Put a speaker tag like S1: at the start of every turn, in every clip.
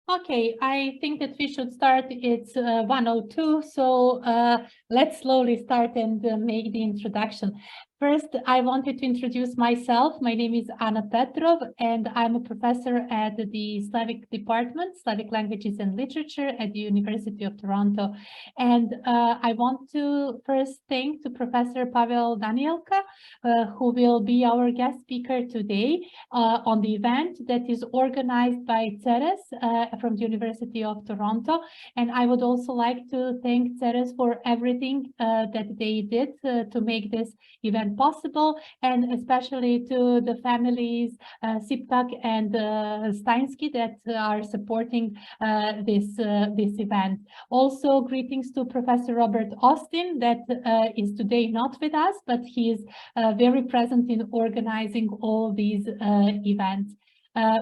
S1: Okay, I think that we should start. It's 1:02, so let's slowly start and make the introduction. First, I wanted to introduce myself. My name is Anna Petrov, and I'm a professor at the Slavic Department, Slavic Languages and Literature at the University of Toronto. And I want to first thank to Professor Pavel Danielka, who will be our guest speaker today on the event that is organized by Ceres from the University of Toronto. And I would also like to thank Ceres for everything that they did to make this event possible, and especially to the families Siptak and Steinsky that are supporting this event. Also, greetings to Professor Robert Austin that is today not with us, but he is very present in organizing all these events.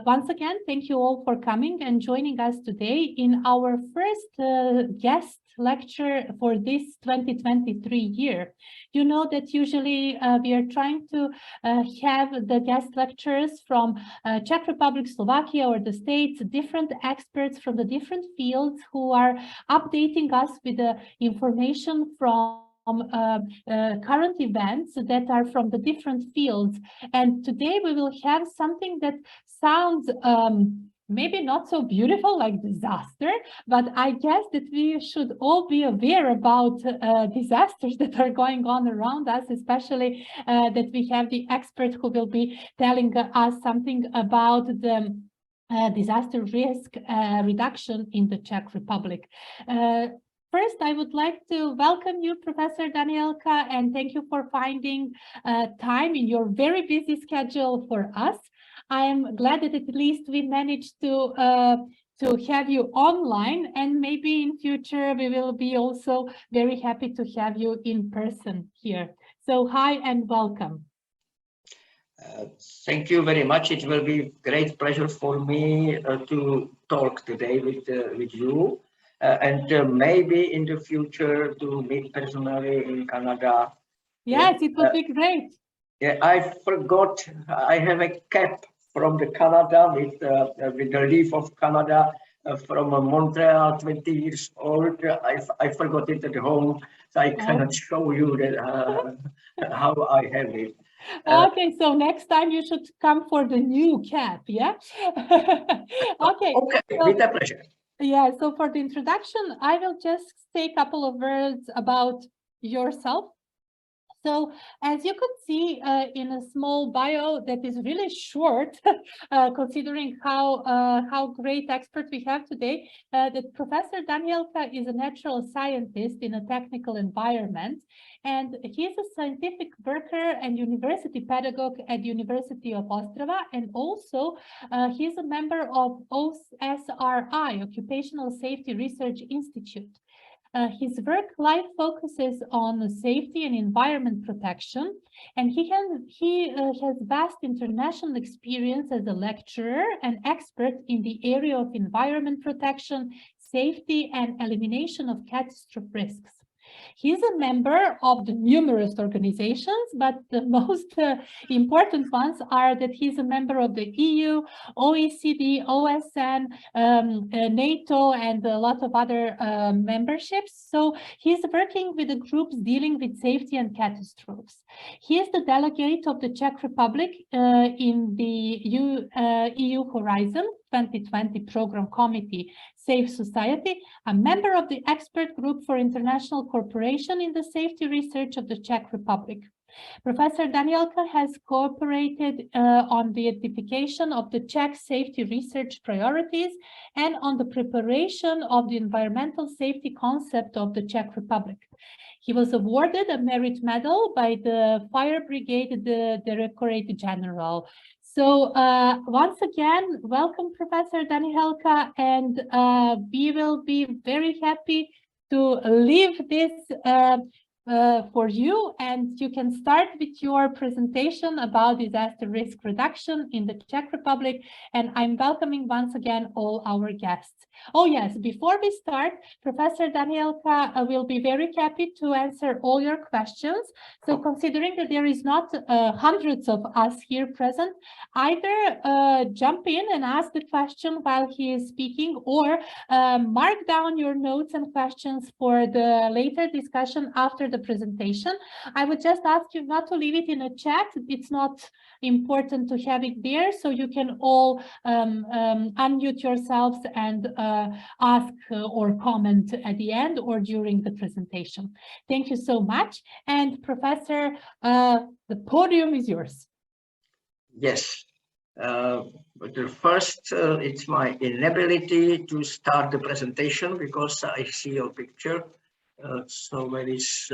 S1: Once again, thank you all for coming and joining us today in our first guest lecture for this 2023 year. You know that usually we are trying to have the guest lectures from Czech Republic, Slovakia, or the States, different experts from the different fields who are updating us with the information from current events that are from the different fields. And today we will have something that sounds maybe not so beautiful like disaster, but I guess that we should all be aware about disasters that are going on around us, especially that we have the expert who will be telling us something about the disaster risk reduction in the Czech Republic. First, I would like to welcome you, Professor Danielka, and thank you for finding time in your very busy schedule for us. I am glad that at least we managed to have you online, and maybe in future we will be also very happy to have you in person here. So hi and welcome.
S2: Thank you very much. It will be a great pleasure for me to talk today with you. And maybe in the future to meet personally in Canada.
S1: Yes, it would be great.
S2: Yeah, I forgot. I have a cap from the Canada with the leaf of Canada from Montreal, 20 years old. I forgot it at home, so I cannot show you that, how I have it.
S1: Okay, so next time you should come for the new cap, yeah? Okay.
S2: Okay,
S1: so,
S2: with a pleasure.
S1: Yeah, so for the introduction, I will just say a couple of words about yourself. So as you could see in a small bio that is really short, considering how great expert we have today, that Professor Danielka is a natural scientist in a technical environment, and he is a scientific worker and university pedagogue at the University of Ostrava, and also he is a member of OSRI, Occupational Safety Research Institute. His work life focuses on safety and environment protection, and he has vast international experience as a lecturer and expert in the area of environment protection, safety, and elimination of catastrophe risks. He's a member of the numerous organizations, but the most important ones are that he's a member of the EU, OECD, OSN, NATO, and a lot of other memberships. So he's working with the groups dealing with safety and catastrophes. He is the delegate of the Czech Republic in the EU Horizon 2020 Program Committee, Safe Society, a member of the expert group for international cooperation in the safety research of the Czech Republic. Professor Danielka has cooperated on the identification of the Czech safety research priorities and on the preparation of the environmental safety concept of the Czech Republic. He was awarded a merit medal by the Fire Brigade Directorate General. So once again, welcome, Professor Danielka, and we will be very happy to leave this for you, and you can start with your presentation about disaster risk reduction in the Czech Republic. And I'm welcoming once again all our guests. Oh yes, before we start, Professor Danielka will be very happy to answer all your questions. So considering that there is not hundreds of us here present, either jump in and ask the question while he is speaking, or mark down your notes and questions for the later discussion after the presentation. I would just ask you not to leave it in a chat. It's not important to have it there, so you can all unmute yourselves and ask or comment at the end or during the presentation. Thank you so much. And Professor, the podium is yours.
S2: Yes. But first, it's my inability to start the presentation because I see your picture. So where is,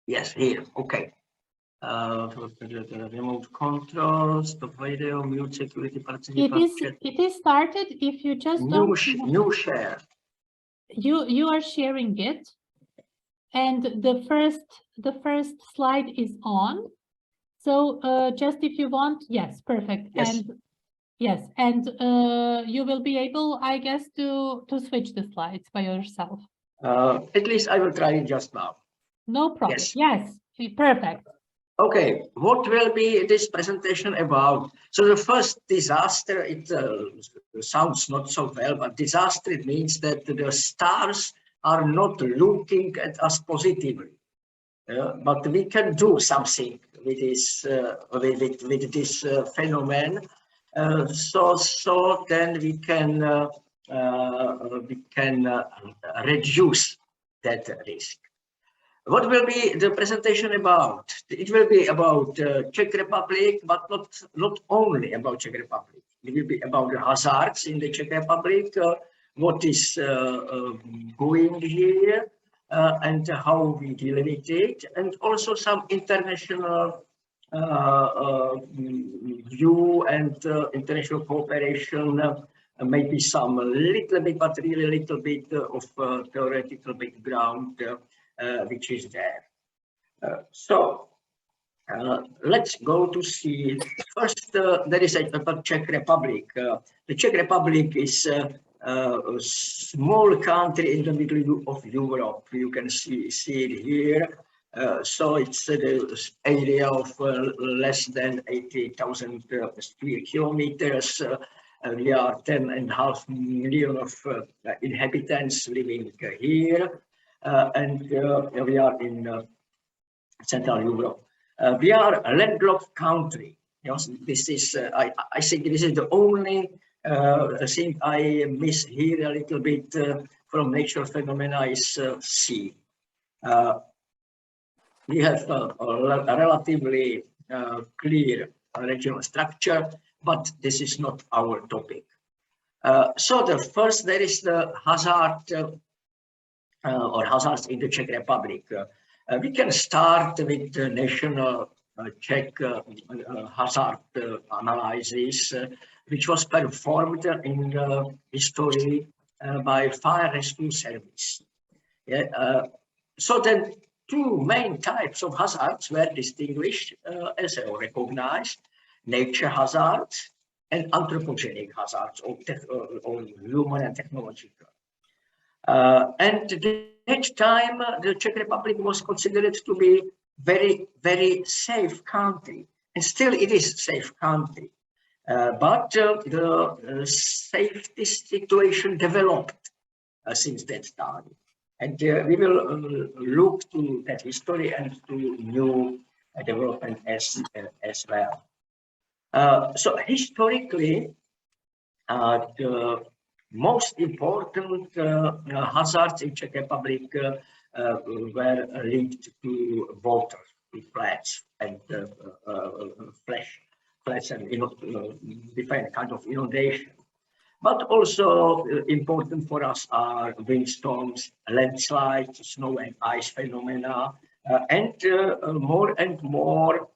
S2: yes, here, okay. The remote controls, the video, mute security participation.
S1: It is started. If you just
S2: new share.
S1: You are sharing it, and the first slide is on. So just if you want, yes, perfect.
S2: Yes.
S1: And yes, and you will be able, I guess, to switch the slides by yourself.
S2: At least I will try it just now.
S1: No problem. Yes, perfect.
S2: Okay, what will be this presentation about? So the first disaster, it sounds not so well, but disaster, it means that the stars are not looking at us positively. But we can do something with this phenomenon. So then we can reduce that risk. What will be the presentation about? It will be about Czech Republic, but not only about Czech Republic. It will be about the hazards in the Czech Republic, what is going here, and how we deal with it, and also some international view and international cooperation, maybe some little bit, but really little bit of theoretical background which is there. So let's go to see. First, there is about Czech Republic. The Czech Republic is a small country in the middle of Europe. You can see it here. So it's the area of less than 80,000 square kilometers. We are 10.5 million of inhabitants living here. And we are in Central Europe. We are a landlocked country. You know, this is, I think this is the only thing I miss here a little bit from nature phenomena is sea. We have a relatively clear regional structure, but this is not our topic. So the first, there is the hazard or hazards in the Czech Republic. We can start with the national Czech hazard analysis, which was performed in history by Fire Rescue Service. Yeah, so then two main types of hazards were distinguished as recognized: nature hazards and anthropogenic hazards, or human and technological. And at that time, the Czech Republic was considered to be very, very safe country, and still it is a safe country. But the safety situation developed since that time. And we will look to that history and to new development as well. So historically, the most important hazards in Czech Republic were linked to water, to floods and floods and different kind of inundation. But also important for us are windstorms, landslides, snow and ice phenomena, and more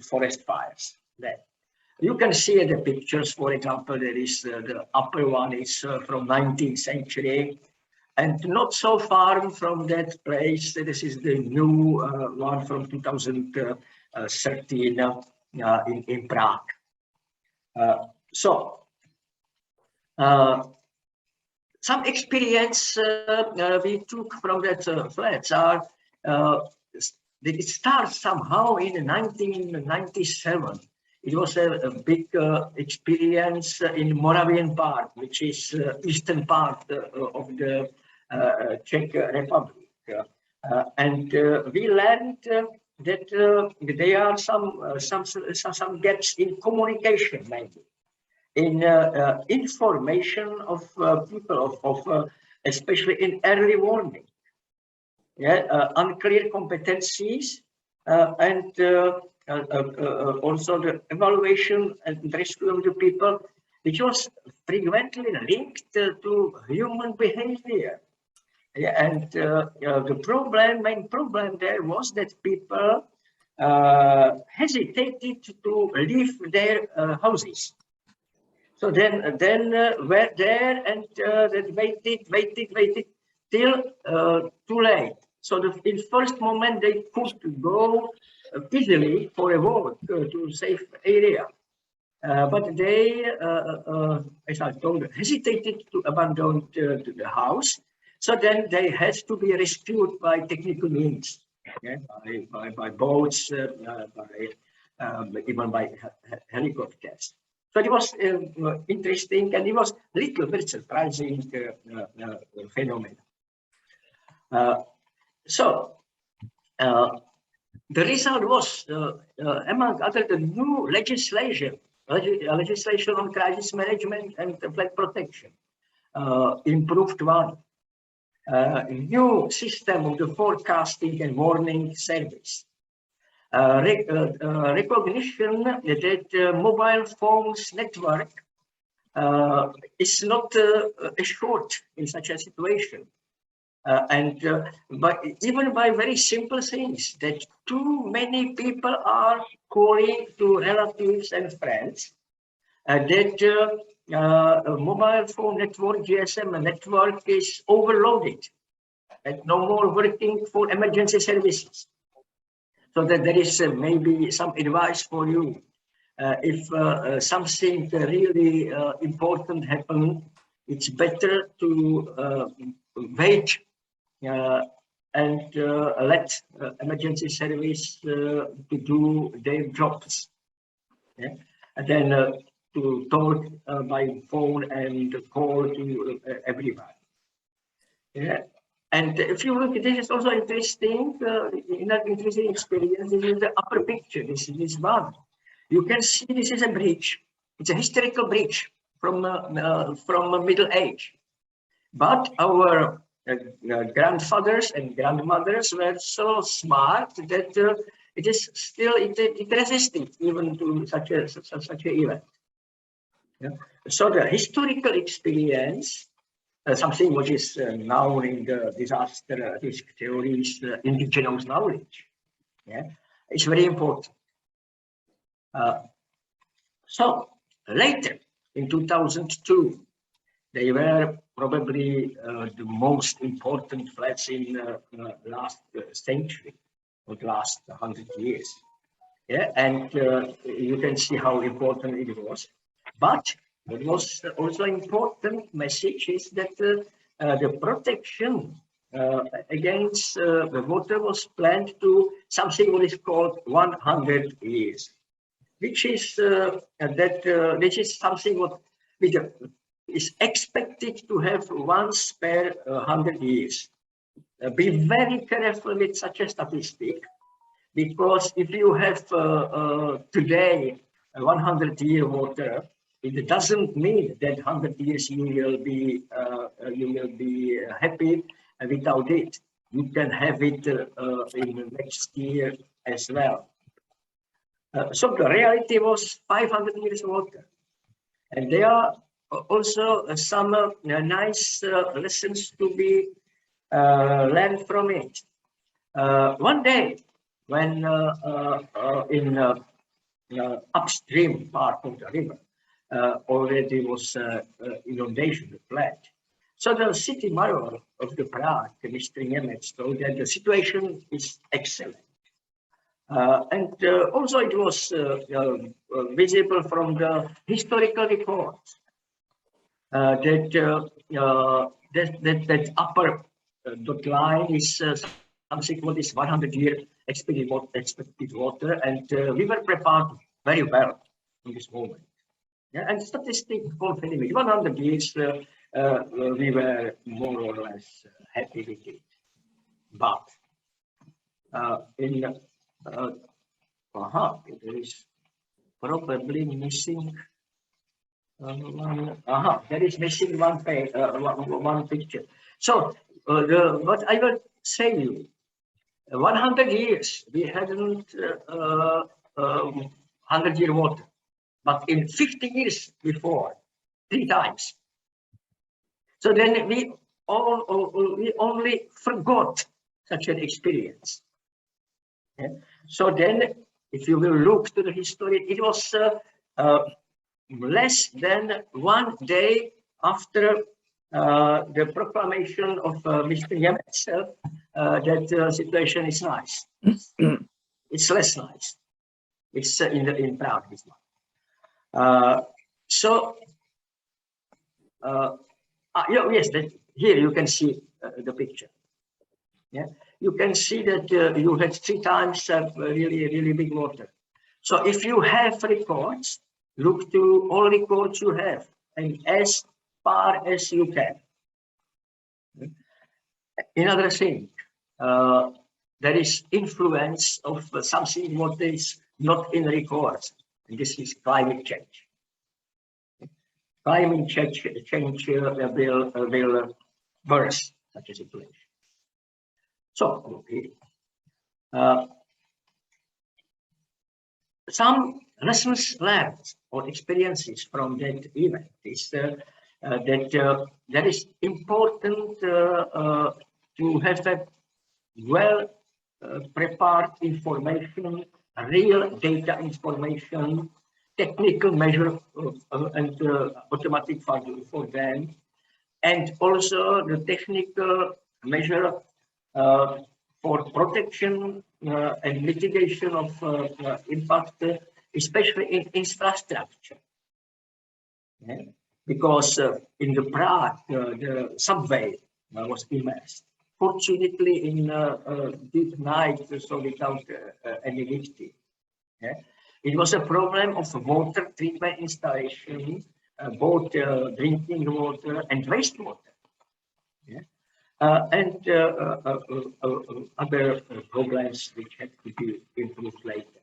S2: forest fires. Then you can see the pictures. For example, there is the upper one is from 19th century, And not so far from that place, this is the new one from 2013 in Prague. Some experience we took from that flats are, it starts somehow in 1997. It was a big experience in Moravian part, which is eastern part of the Czech Republic. And we learned that there are some gaps in communication, maybe, in information of people, especially in early warning. Unclear competencies and also the evaluation and rescue of the people, which was frequently linked to human behavior. And the main problem there was that people hesitated to leave their houses. So then were there and then waited till too late. So in first moment they could go easily for a walk to safe area, but they, as I told, hesitated to abandon the house. So then they had to be rescued by technical means, by boats, even by helicopters. So it was interesting, and it was a little bit surprising phenomenon. The result was, among other, the new legislation on crisis management and flood protection, improved one. New system of the forecasting and warning service. Recognition that mobile phones network is not assured in such a situation. But even by very simple things, that too many people are calling to relatives and friends, that mobile phone network, GSM network is overloaded and no more working for emergency services. So that there is maybe some advice for you. If something really important happens, it's better to wait and let emergency service to do their jobs. And then to talk by phone and call to everyone. And if you look, this is also interesting, interesting experience. This is the upper picture. This is one. You can see this is a bridge. It's a historical bridge from Middle Age. But our grandfathers and grandmothers were so smart that it is still it resisted even to such a event. So the historical experience. Something which is known in the disaster risk theories, indigenous knowledge. It's very important. So later, in 2002, they were probably the most important floods in the last century, or the last 100 years. And you can see how important it was. But what was also important message is that the protection against the water was planned to something what is called 100 years, which is which is something what is expected to have once per 100 years. Be very careful with such a statistic, because if you have today 100-year water, it doesn't mean that 100 years you will be happy without it. You can have it in the next year as well. So the reality was 500 years water, and there are also some nice lessons to be learned from it. One day, when in upstream part of the river, already was inundation, the flood. So the city mayor of the Prague, Mr. Němec, told that the situation is excellent. And also it was visible from the historical records that upper dot line is something what is 100-year expected water, and we were prepared very well in this moment. Yeah, and statistics confirm it. 100 years we were more or less happy with it, but there is probably missing there is missing one page, one picture. So what I will say you, 100 years we hadn't 100-year water, but in 50 years before, 3 times. So then we only forgot such an experience. Yeah. So then, if you will look to the history, it was less than 1 day after the proclamation of Mr. Němec that the situation is nice. It's less nice. It's in Prague this month. Yes, here you can see the picture. Yeah, you can see that you had 3 times really big water. So if you have records, look to all records you have, and as far as you can. Another thing, there is influence of something what is not in records, and this is climate change. Climate change will worse such a situation. So, some lessons learned or experiences from that event is that that is important to have a well prepared information, real data information, technical measure and automatic for them, and also the technical measure for protection and mitigation of impact, especially in infrastructure. Yeah? Because in the Prague, the subway was immersed. Fortunately, in deep night, so without any victim. Yeah? It was a problem of water treatment installation, both drinking water and wastewater. Yeah? And other problems which had to be improved later.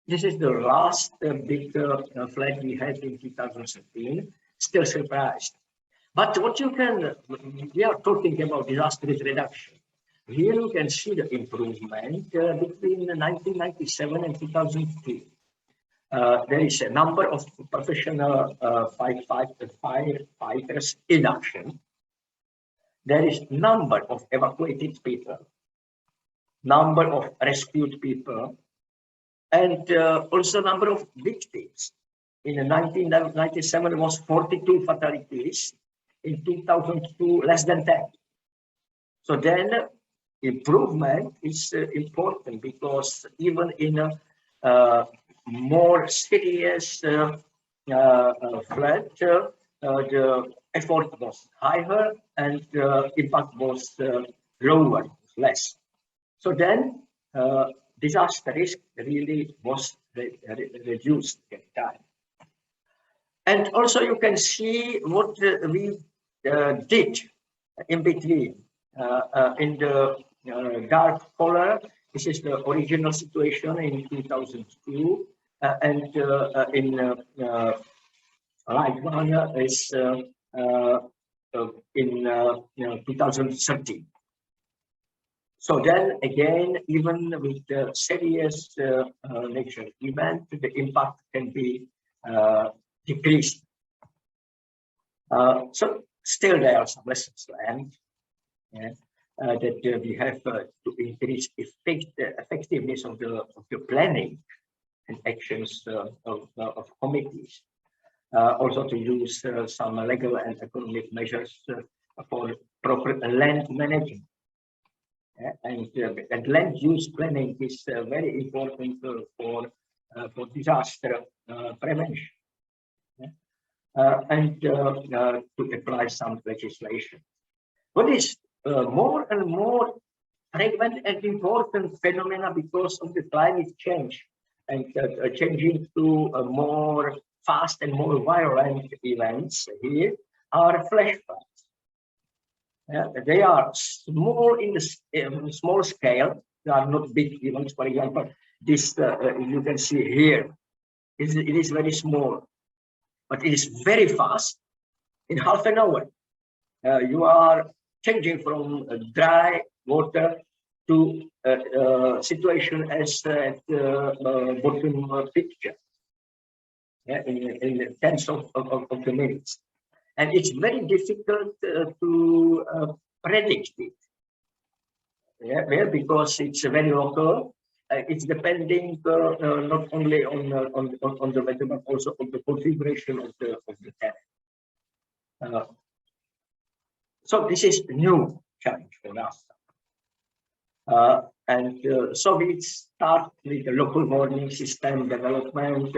S2: This is the last big flood we had in 2013. Still surprised. But what you can, we are talking about disaster risk reduction. Here you can see the improvement between 1997 and 2002. There is a number of professional firefighters in action. There is number of evacuated people, number of rescued people, and also number of victims. In 1997, was 42 fatalities. In 2002, less than 10. So then improvement is important, because even in a more serious flood, the effort was higher and the impact was lower, less. So then disaster risk really was reduced at the time. And also you can see what we did in between. In the dark color, this is the original situation in 2002, and in light one is in 2013. So then again, even with the serious nature event, the impact can be decreased. So still there are some lessons learned. Yeah, that we have to increase effectiveness of the planning and actions of committees. also to use some legal and economic measures for proper land management. And land use planning is very important for disaster prevention. And to apply some legislation. What is more and more frequent and important phenomena because of the climate change and changing to more fast and more violent events here are flash floods. They are small in the small scale. They are not big events. For example, this you can see here. It is very small, but it is very fast. In half an hour, you are changing from dry water to situation as at the bottom picture, in tens of the minutes. And it's very difficult to predict it, because it's very local. It's depending not only on the weather, but also on the configuration of the terrain. So this is a new challenge for us. So we start with the local warning system development,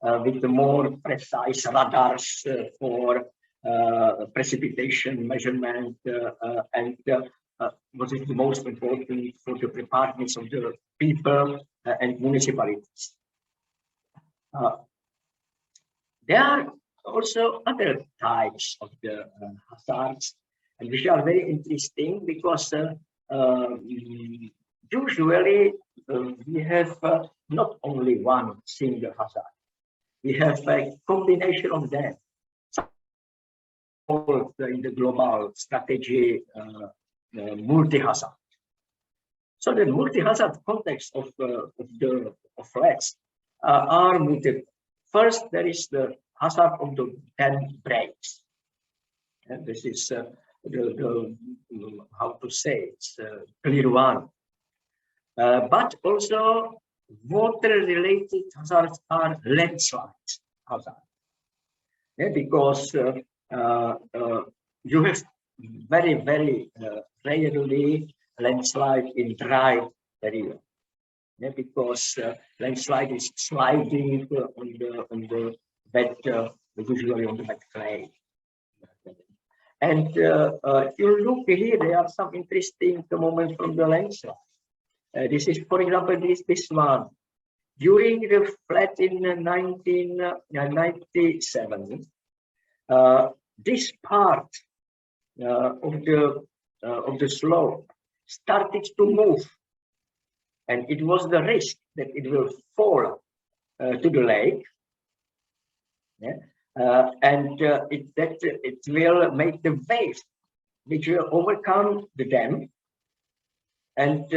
S2: with the more precise radars for precipitation measurement, and what is the most important for the preparedness of the people and municipalities. There are also other types of the hazards, and which are very interesting because usually we have not only one single hazard. We have a combination of them. In the global strategy, multi-hazard. So the multi-hazard context of threats are multiple. First, there is the hazard of the dam breaks. And this is how to say, it's a clear one. But also water-related hazards are landslides hazards. Because you have very, very rarely landslide in dry area. Because landslide is sliding on the wet, usually on the wet clay. And you look here, there are some interesting moments from the landslide. This is, for example, this one. During the flood in 1997, this part of the slope started to move, and it was the risk that it will fall to the lake. And it will make the waves which will overcome the dam and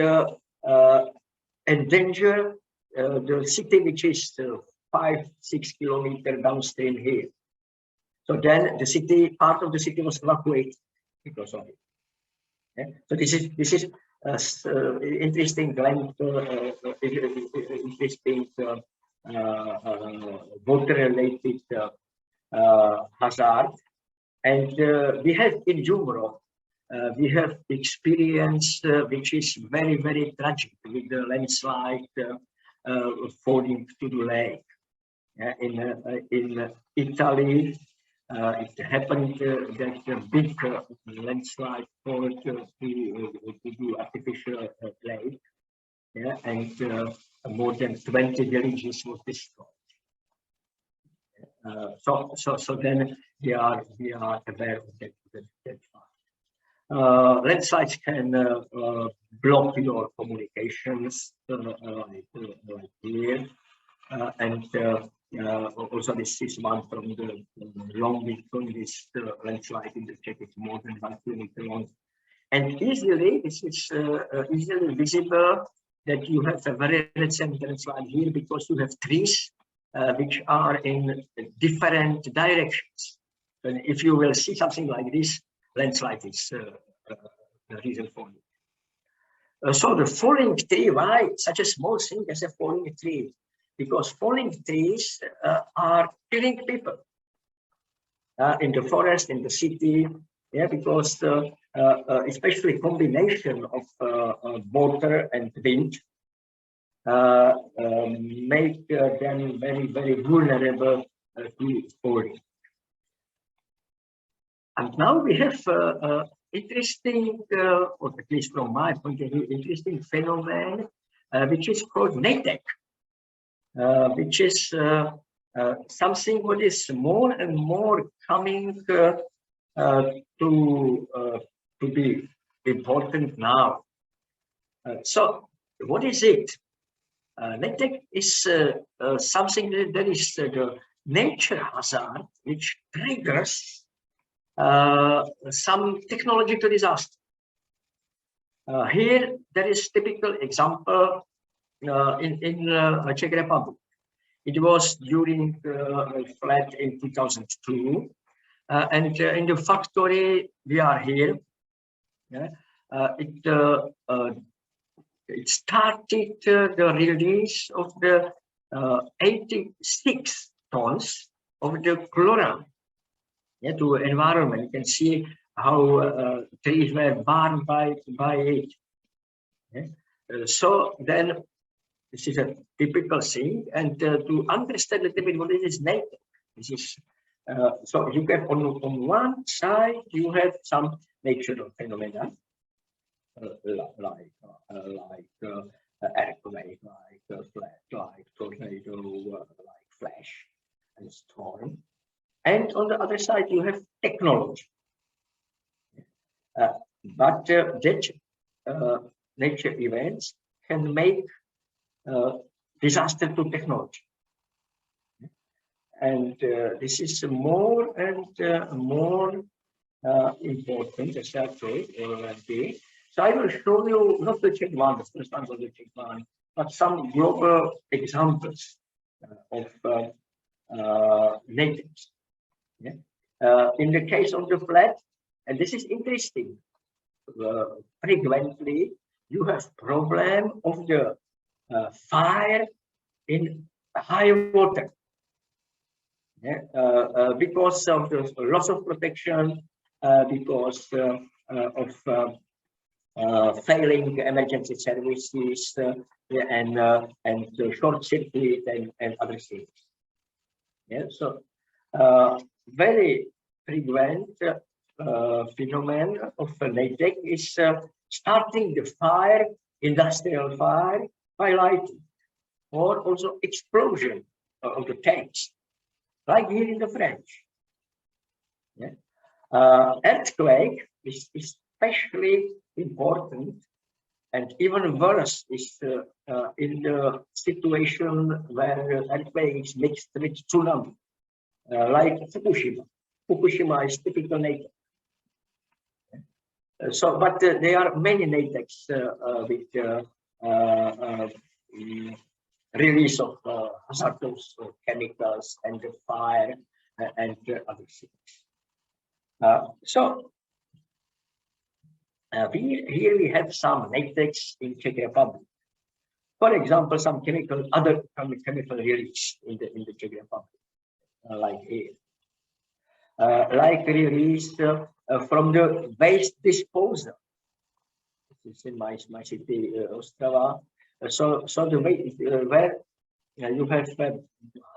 S2: endanger the city, which is 5-6 kilometers downstream here. So then the city, part of the city was evacuated because of it. So this is interesting interesting water-related hazard. And we have in Europe, we have experience which is very, very tragic with the landslide falling to the lake. In Italy, it happened that a big landslide falls to the artificial lake, and more than 20 villages were destroyed. So then we are aware of that fact. Landslides can block your communications like here, and also this is one from the long this landslide in the Czech is more than 1 kilometer long, and easily this is easily visible that you have a very recent landslide here because you have trees which are in different directions. And if you will see something like this, landslide is the reason for it. So the falling tree, why such a small thing as a falling tree? Because falling trees are killing people. in the forest, in the city, yeah, because especially combination of water and wind make them very, very vulnerable to falling. And now we have interesting, or at least from my point of view, interesting phenomenon, which is called NATEC, which is something what is more and more coming to be important now. So what is it? NATEC is something that is the nature hazard which triggers some technological disaster. Here there is typical example in Czech Republic. It was during the flood in 2002, and in the factory we are here. Yeah, it started the release of the 86 tons of the chlorine, yeah, to environment. You can see how trees were burned by it. Yeah? So then this is a typical thing, and to understand a little bit what it is NATEC, this is so you get on one side you have some natural phenomena like earthquake, like flood, like tornado, like flash and storm, and on the other side you have technology. But that nature events can make disaster to technology, and this is more and more important, as I told already. So I will show you not the Czech one, the first one was the Czech one, but some global examples of natives. Yeah? In the case of the flood, and this is interesting, frequently you have problem of the fire in high water, yeah? Because of the loss of protection, because of failing emergency services, and short circuit and other things. Yeah, so very frequent phenomenon of NATEC is starting the fire, industrial fire, by lighting, or also explosion of the tanks, like here in the French. Yeah. Earthquake is especially important, and even worse is in the situation where earthquake is mixed with tsunami, like Fukushima. Fukushima is typical NATEC. So, but there are many NATECs with release of hazardous chemicals and the fire and other things. So here we have some NATECs in Czech Republic. For example, some other chemical release in the Czech Republic, like here. Like release from the waste disposal. This is in my city, Ostrava. So the way where you have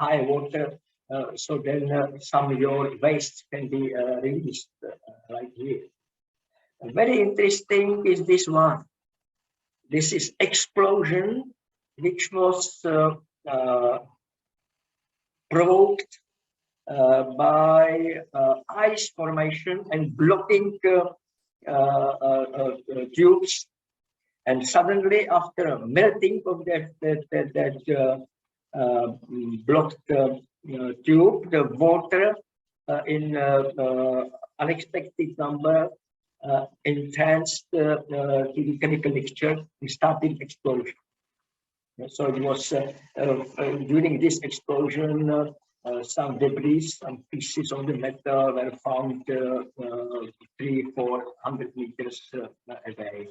S2: high water, so then some of your waste can be released, like here. Very interesting is this one. This is explosion, which was provoked by ice formation and blocking tubes, and suddenly after melting of that blocked tube, the water in unexpected number enhanced to the chemical mixture and started explosion. So it was during this explosion, some debris, some pieces of the metal were found 300-400 meters away.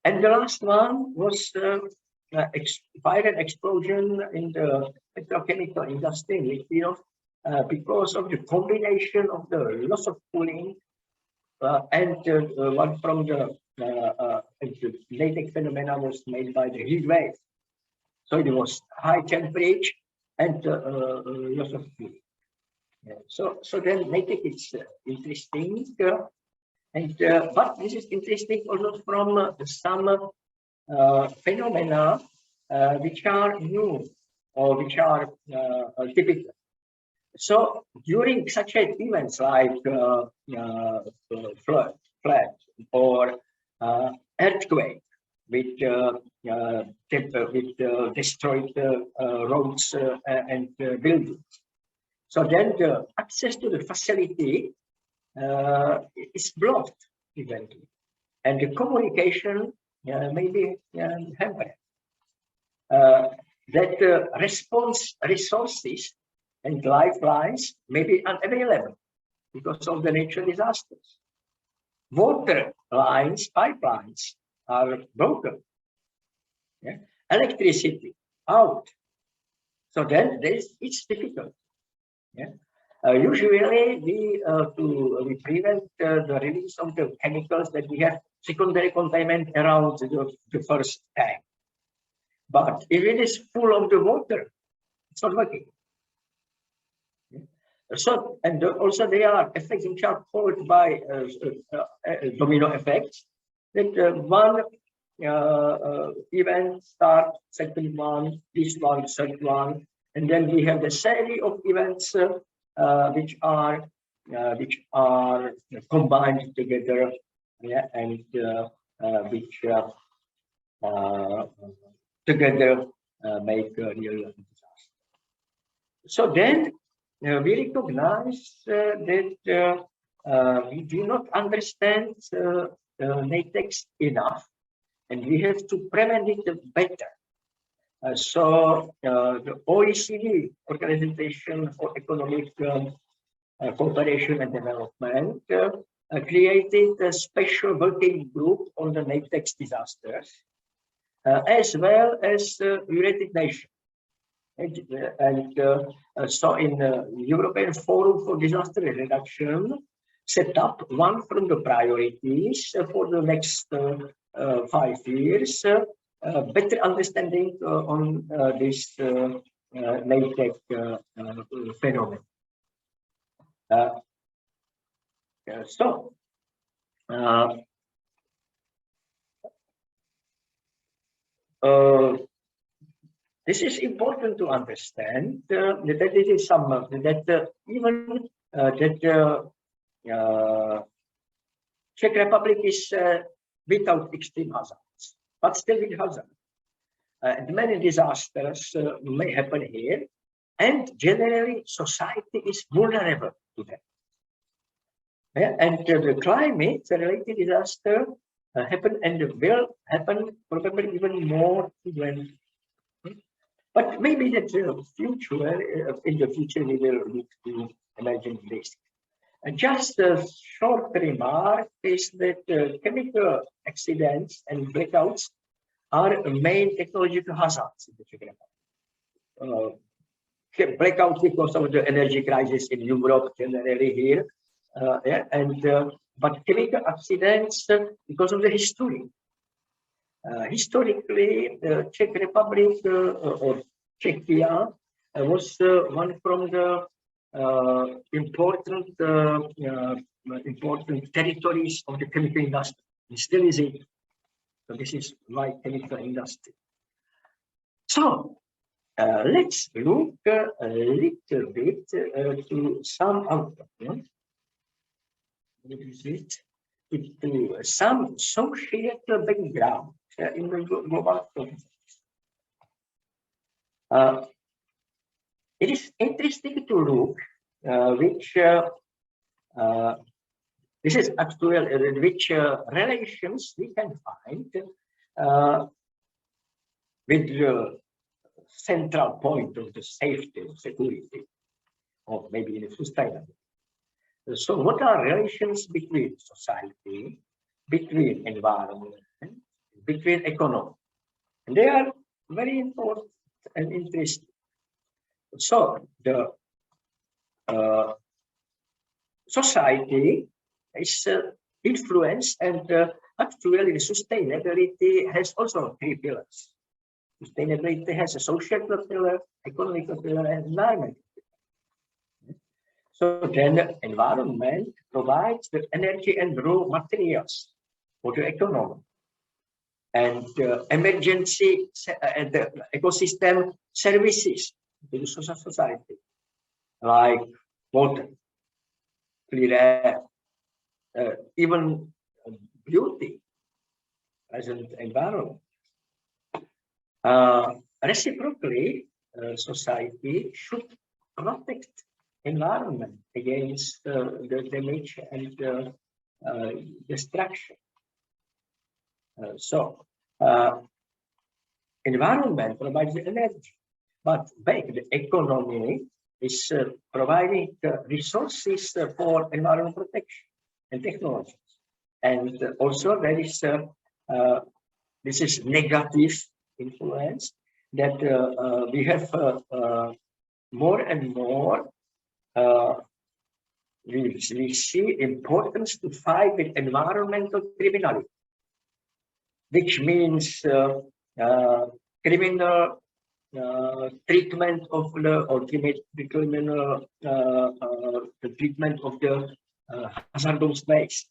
S2: And the last one was fire and explosion in the petrochemical industry in Litvinov, because of the combination of the loss of cooling and one from the latex phenomena was made by the heat wave. So it was high temperature and loss of cooling. Yeah. So then latex is interesting, but this is interesting also from some phenomena which are new or which are typical. So during such events like flood or earthquake with destroyed roads and buildings, so then the access to the facility is blocked eventually, and the communication may be hampered. That response resources and lifelines may be unavailable because of the natural disasters. Water lines, pipelines are broken. Yeah? Electricity out. So then it's difficult. Yeah? Usually we prevent the release of the chemicals that we have secondary containment around the first tank. But if it is full of the water, it's not working. So, and also there are effects which are caused by domino effects. That one event starts, second one, this one, third one, and then we have the series of events which are combined together, yeah, and which together make a real disaster. So then we recognize that we do not understand latex enough, and we have to prevent it better. So the OECD, Organization for Economic Cooperation and Development, created a special working group on the latex disasters, as well as United Nations. And so in the European Forum for Disaster Reduction, set up one from the priorities for the next 5 years, better understanding on this latex phenomenon. This is important to understand that it is some that even that Czech Republic is without extreme hazards, but still with hazard. And many disasters may happen here, and generally society is vulnerable to them. Yeah, and the climate-related disaster happen and will happen probably even more when. But maybe that in the future, we will need to imagine this. And just a short remark is that chemical accidents and blackouts are main technological hazards in the Czech Republic. Blackouts because of the energy crisis in Europe, generally here, yeah, and but chemical accidents because of the history. Historically, the Czech Republic or Czechia was one from the important territories of the chemical industry. It still is it. So this is why chemical industry. So let's look a little bit to some outcomes. What is it? To some societal background in the global context. It is interesting to look which this is actually which relations we can find with the central point of the safety, security, or maybe in sustainability. So what are relations between society, between environment, between economy? And they are very important and interesting. So the society is influenced, and actually sustainability has also 3 pillars. Sustainability has a social pillar, economic pillar, and environmental pillar. So then the environment provides the energy and raw materials for the economy. And emergency and the ecosystem services to the society, like water, clear air, even beauty as an environment. Reciprocally, society should protect environment against the damage and destruction. Environment provides the energy, but back the economy is providing resources for environment protection and technologies. And also there is this is negative influence that we have more and more we see importance to fight with environmental criminality, which means criminal treatment of the ultimate criminal treatment of the hazardous waste.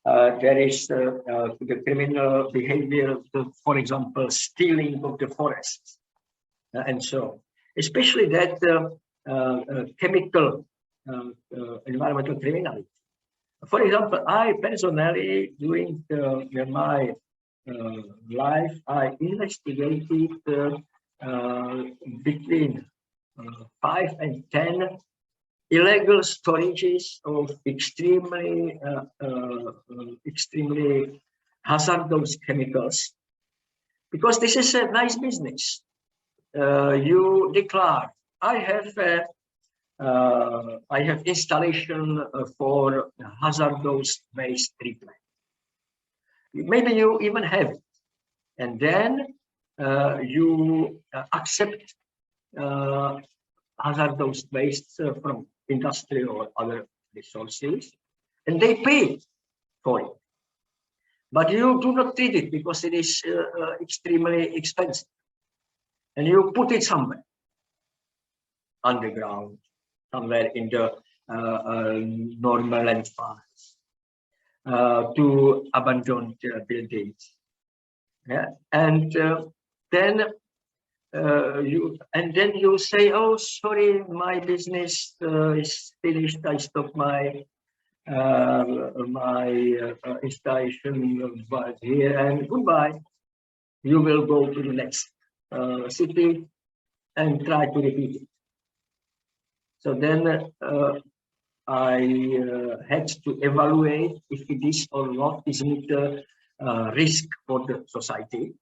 S2: There is the criminal behavior of, for example, stealing of the forests, and so especially that chemical environmental criminality. For example, I personally, during my life, I investigated between 5 and 10 illegal storages of extremely hazardous chemicals, because this is a nice business. You declare, I have installation for hazardous waste treatment. Maybe you even have it, and then you accept hazardous waste from industry or other resources, and they pay for it. But you do not treat it because it is extremely expensive, and you put it somewhere underground, somewhere in the normal landfills, to abandoned buildings. Yeah, and then you say, oh, sorry, my business is finished. I stopped my installation here, and goodbye. You will go to the next city and try to repeat it. So then I had to evaluate if it is or not, isn't it a risk for the society.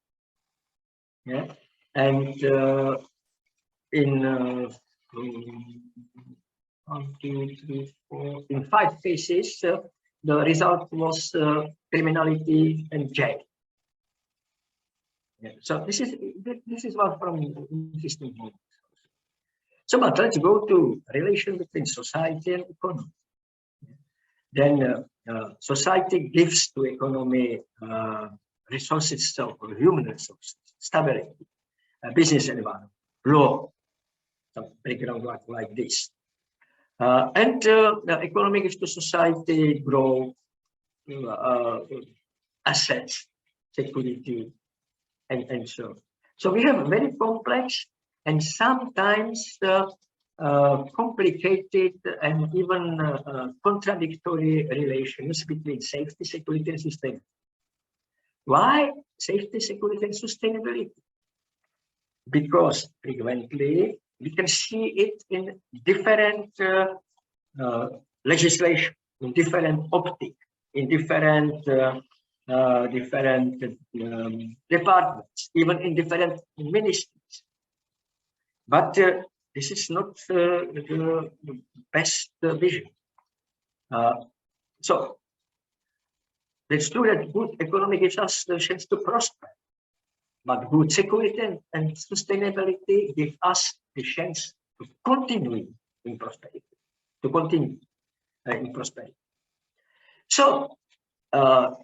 S2: Yeah, and in 1, 2, 3, 4, in 5 cases, the result was criminality and jail. Yeah. So this is one from interesting moments. So, but let's go to relation between society and economy. Then society gives to economy resources, so human resources, stability, business environment, law, some background like this. And the economy gives to society growth, assets, security, and so on. So we have very complex and sometimes complicated and even contradictory relations between safety, security, and sustainability. Why safety, security, and sustainability? Because frequently we can see it in different legislation, in different optic, in different departments, even in different ministries. But this is not the best vision. So it's true that good economy gives us the chance to prosper, but good security and sustainability give us the chance to continue in prosperity, to continue in prosperity. So the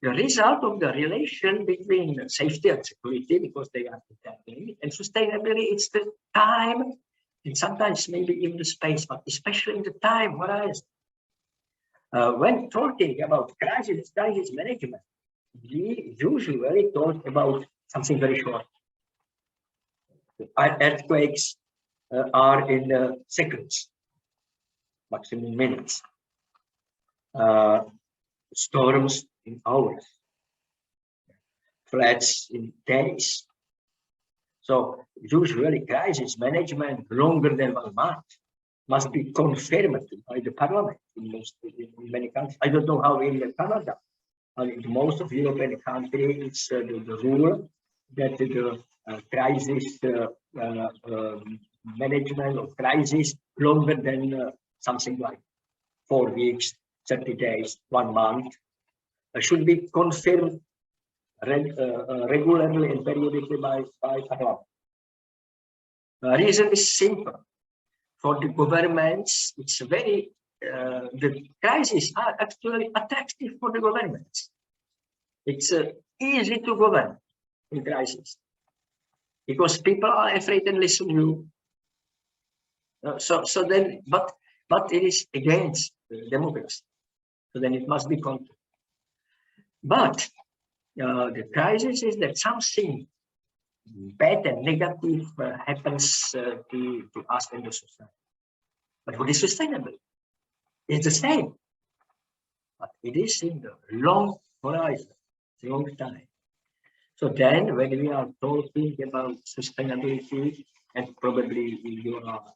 S2: result of the relation between safety and security, because they are interlinked, and sustainability, it's the time, and sometimes maybe even the space, but especially in the time horizon. When talking about crisis management, we usually talk about something very short. Earthquakes are in seconds, maximum minutes. Storms in hours, floods in days. So usually crisis management longer than 1 month must be confirmed by the parliament in many countries. I don't know how in Canada. In most of European countries, it's the rule that the crisis management of crisis longer than something like 4 weeks, 30 days, 1 month, should be confirmed regularly and periodically by parliament. The reason is simple. For the governments, it's very, the crises are actually attractive for the governments. It's easy to govern in crisis because people are afraid and listen to you. So then, but it is against democracy. So then it must be controlled. But the crisis is that something bad and negative happens to us in the society. But what is sustainable? It's the same. But it is in the long horizon, long time. So then when we are talking about sustainability, and probably you are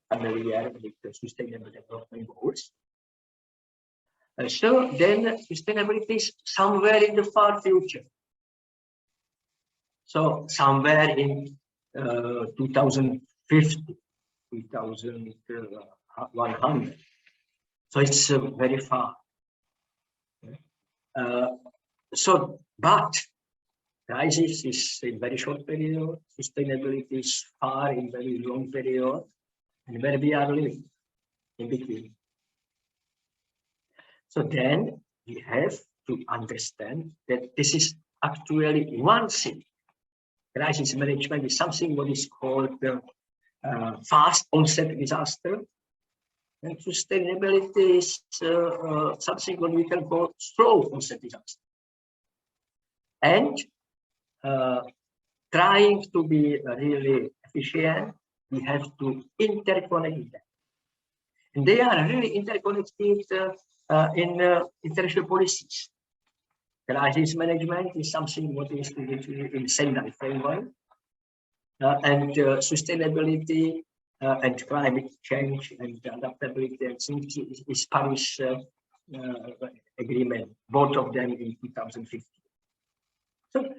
S2: familiar with the sustainable development goals. So then sustainability is somewhere in the far future. So somewhere in 2050, 2100. So it's very far. But crisis is a very short period, sustainability is far in very long period, and where we are living in between. So then we have to understand that this is actually one thing. Crisis management is something what is called fast onset disaster. And sustainability is something what we can call slow onset disaster. And trying to be really efficient, we have to interconnect them. And they are really interconnected in international policies. Crisis management is something what is in Sendai framework, and sustainability and climate change and adaptability and things is Paris agreement, both of them in 2015. So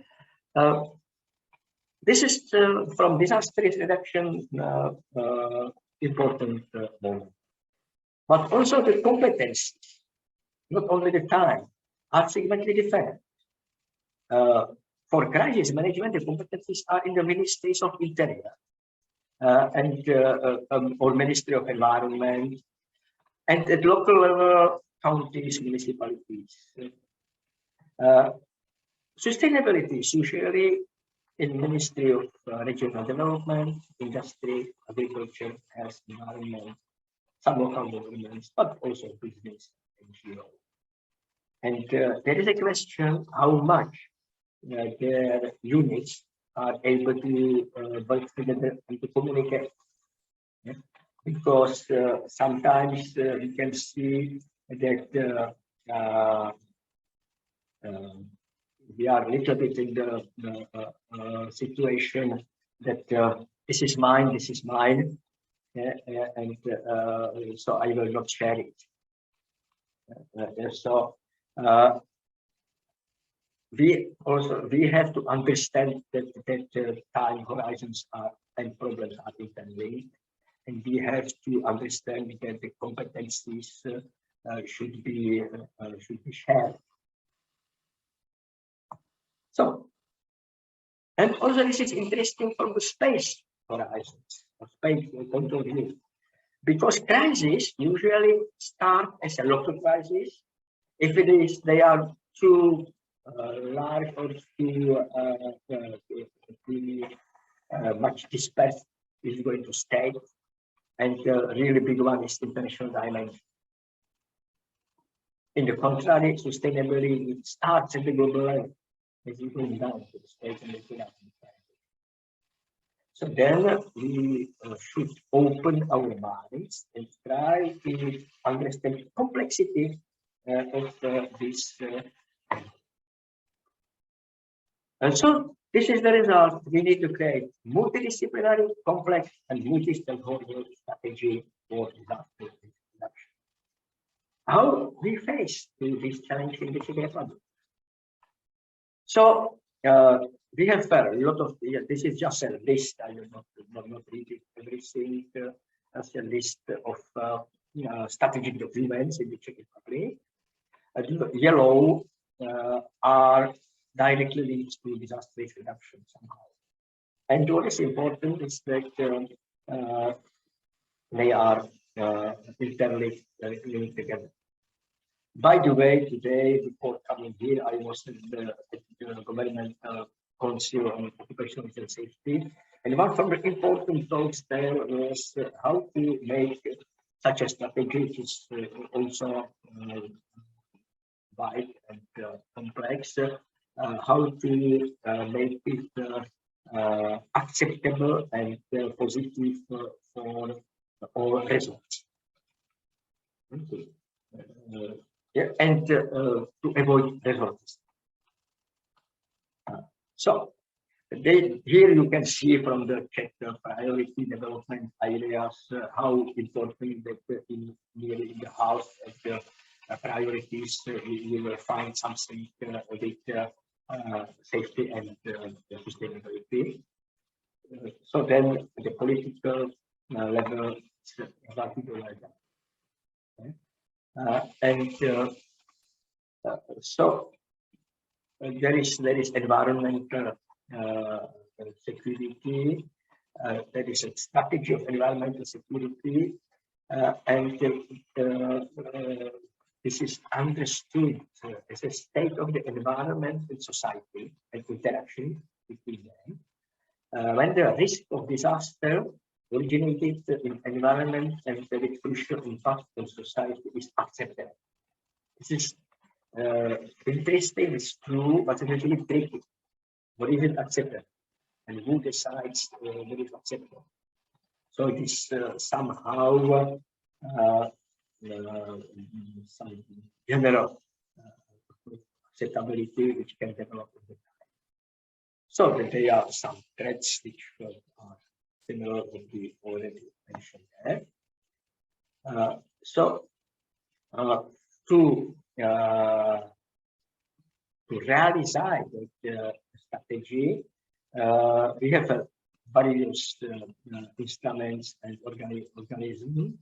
S2: this is from disaster risk reduction important moment. But also the competencies, not only the time, are significantly different. For crisis management, the competencies are in the Ministries of Interior or Ministry of Environment, and at local level, counties, municipalities. Sustainability is usually in Ministry of Regional Development, Industry, Agriculture, Health, Environment, some local governments, but also business, NGO. And there is a question how much their units are able to work together and to communicate. Yeah? Because sometimes we can see that we are a little bit in the situation that this is mine, and so I will not share it. We have to understand that time horizons are and problems are interlinked, and we have to understand that the competencies should be shared. So And also this is interesting from the space horizons, or space point of view, because crises usually start as a local crisis. If it is, they are too large or too much dispersed, is going to stay. And the really big one is international dimension. In the contrary, sustainability, it starts at the global level, as it goes down to the state and the international. So then we should open our minds and try to understand the complexity of this. And so this is the result. We need to create multidisciplinary, complex, and multi-stakeholder strategy for disaster reduction. How we face this challenge in the Czech Republic? So we have a lot of, this is just a list, I will not read it everything, as a list of strategic documents in the Czech Republic. Yellow are directly linked to disaster risk reduction somehow. And what is important is that they are interlinked together. By the way, today, before coming here, I was in the government council on occupational safety. And one of the important talks there was how to make such a strategy, which is also wide and complex, how to make it acceptable and positive for all results. Okay. And to avoid results. So here you can see from the chapter priority development areas how important that in the house of the priorities you will find something with safety and sustainability. So then the political level is exactly like that. Okay. So there is environmental security. There is a strategy of environmental security, and this is understood as a state of the environment and society and interaction between them. When the risk of disaster originated in environment and very crucial impact on society is accepted. This is interesting, it's true, but it's really tricky. What is it accepted? And who decides what is accepted? So it is somehow some general acceptability which can develop over time. So that there are some threats which are similar to the already mentioned there. To realize the strategy, we have various instruments and organisms.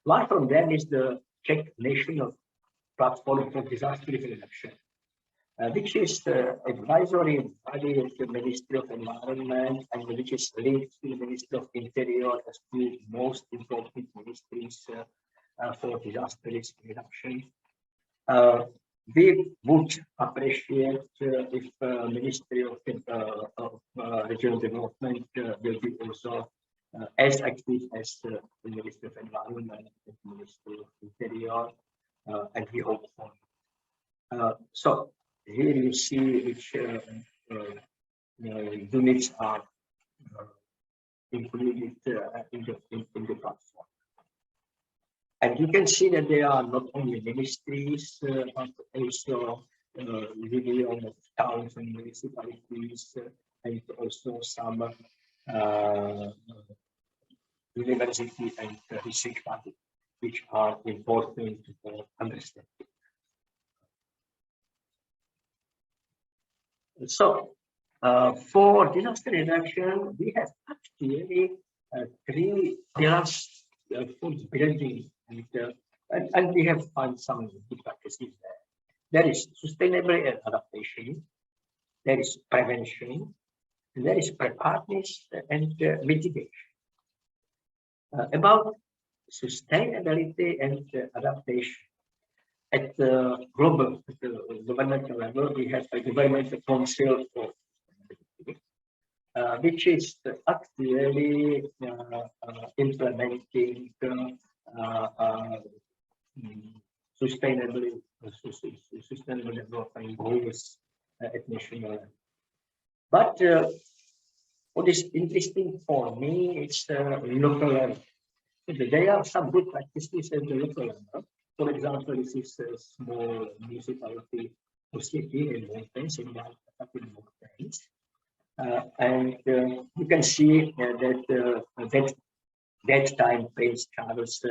S2: One from them is the Czech National Platform for Disaster Reduction, which is the advisory body of the Ministry of Environment and which is linked to the Ministry of Interior as the most important ministries for disaster risk reduction. We would appreciate if Ministry of Regional Development will be also as active as the Ministry of Environment and the Ministry of Interior, and we hope for. So here you see which units are included in the platform. And you can see that they are not only ministries, but also union of towns and municipalities, and also some university and research bodies, which are important for understanding. So, for disaster reduction, we have actually 3 pillars for building, and we have found some good practices there. There is sustainability and adaptation, there is prevention, there is preparedness and mitigation. About sustainability and adaptation. At the global, at the governmental level, we have a governmental council for which is actually implementing sustainable development goals at national level. But what is interesting for me is local level. There are some good practices at the local level. For example, this is a small municipality or city in mountains, in mountains. And you can see that time Prince Charles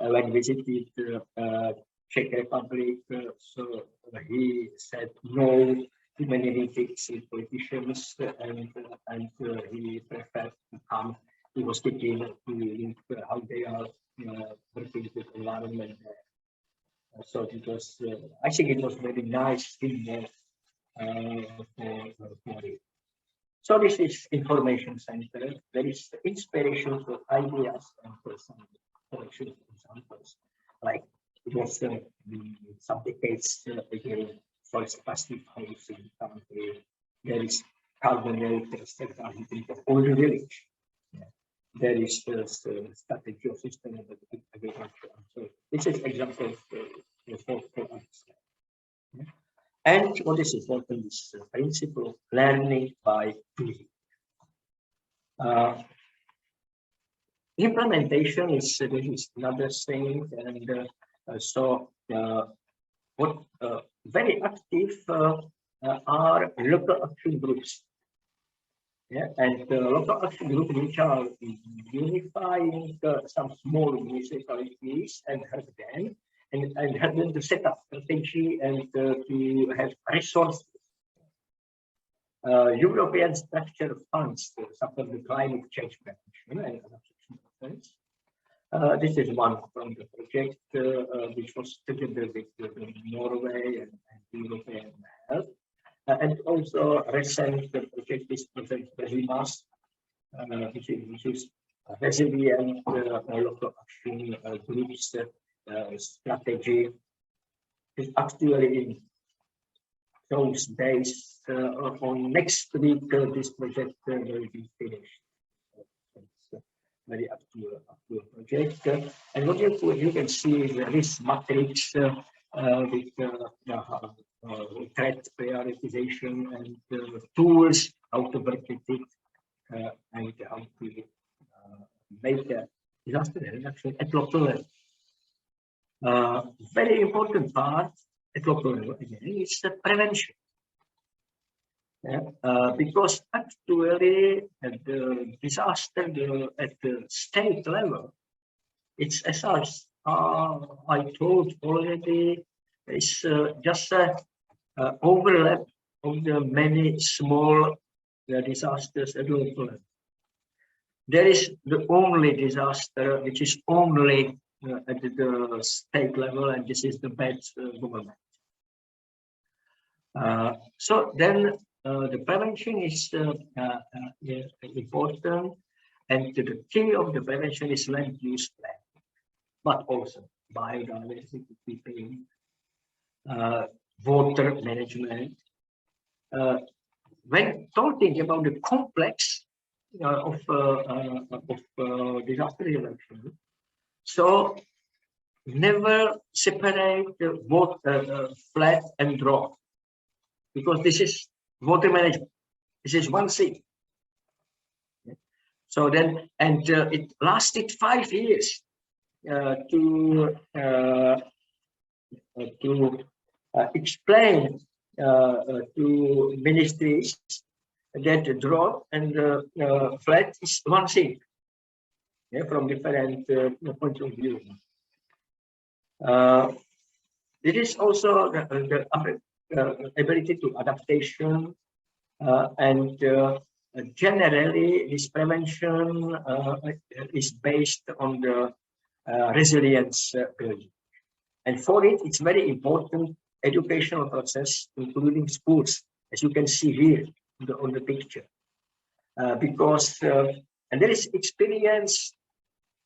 S2: when visited Czech Republic, so he said no to many meetings with politicians, and he preferred to come. He was thinking to how they are working with environment. So it was, I think it was very nice thing for it. So this is information center. There is inspiration for ideas and for some collection of examples. Like it was some decades ago, first passive housing country. There is carbon neutral of all the village. Yeah. There is the strategy of sustainable agriculture. So this is example for us. Yeah. And what is important is the principle of learning by doing. Implementation is another thing, and what very active are local action groups. Yeah, and local action groups which are unifying some small municipalities and help them. And help them to set up strategy and to have resources. European structure funds to support the climate change prevention and adaptation efforts. This is one from the project which was together with Norway and European help. And also recent project is Project Rezimas, which is resilient local action groups. Strategy is actually in those days. On next week, this project will be finished. It's a very actual project. And what you can see is this matrix with threat prioritization and tools, how to work with it, and how to make a disaster reduction at local level. Very important part at local level again is the prevention. Yeah, because actually at the disaster at the state level, it's as I told already, it's just an overlap of the many small disasters at local level. There is the only disaster which is only at the state level, and this is the bad government. So then the prevention is important, and the key of the prevention is land use planning, but also biodiversity keeping, water management. When talking about the complex of disaster prevention, so never separate the water, flood and drought, because this is water management. This is one thing. So then, and it lasted 5 years to explain to ministries that drought and flood is one thing. Yeah, from different points of view. It is also the ability to adaptation, and generally this prevention is based on the resilience building. And for it, it's very important educational process, including schools, as you can see here on the picture. because and there is experience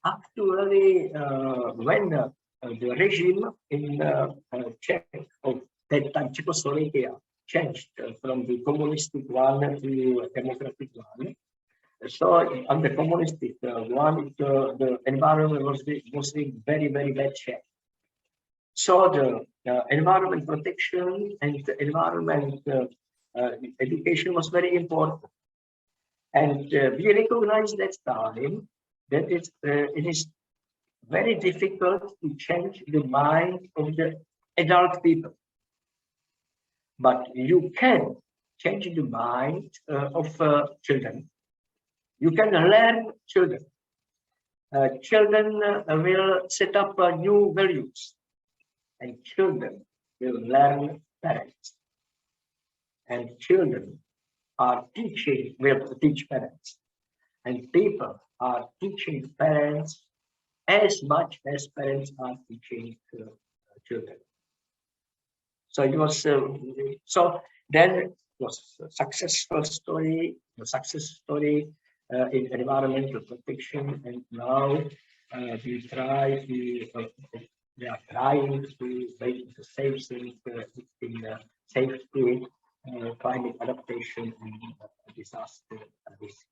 S2: actually when the regime in Czech of that time Czechoslovakia changed from the communistic one to democratic one. So on the communistic one, the environment was in very, very bad shape. So the environment protection and the environment education was very important. And we recognize that time that it is very difficult to change the mind of the adult people. But you can change the mind of children. You can learn children. Children will set up new values, and children will learn parents. And children are will teach parents. And people are teaching parents as much as parents are teaching children. So it was then it was a successful story, a success story in environmental protection, and now we are trying to make the same thing in safety, climate adaptation, and disaster risk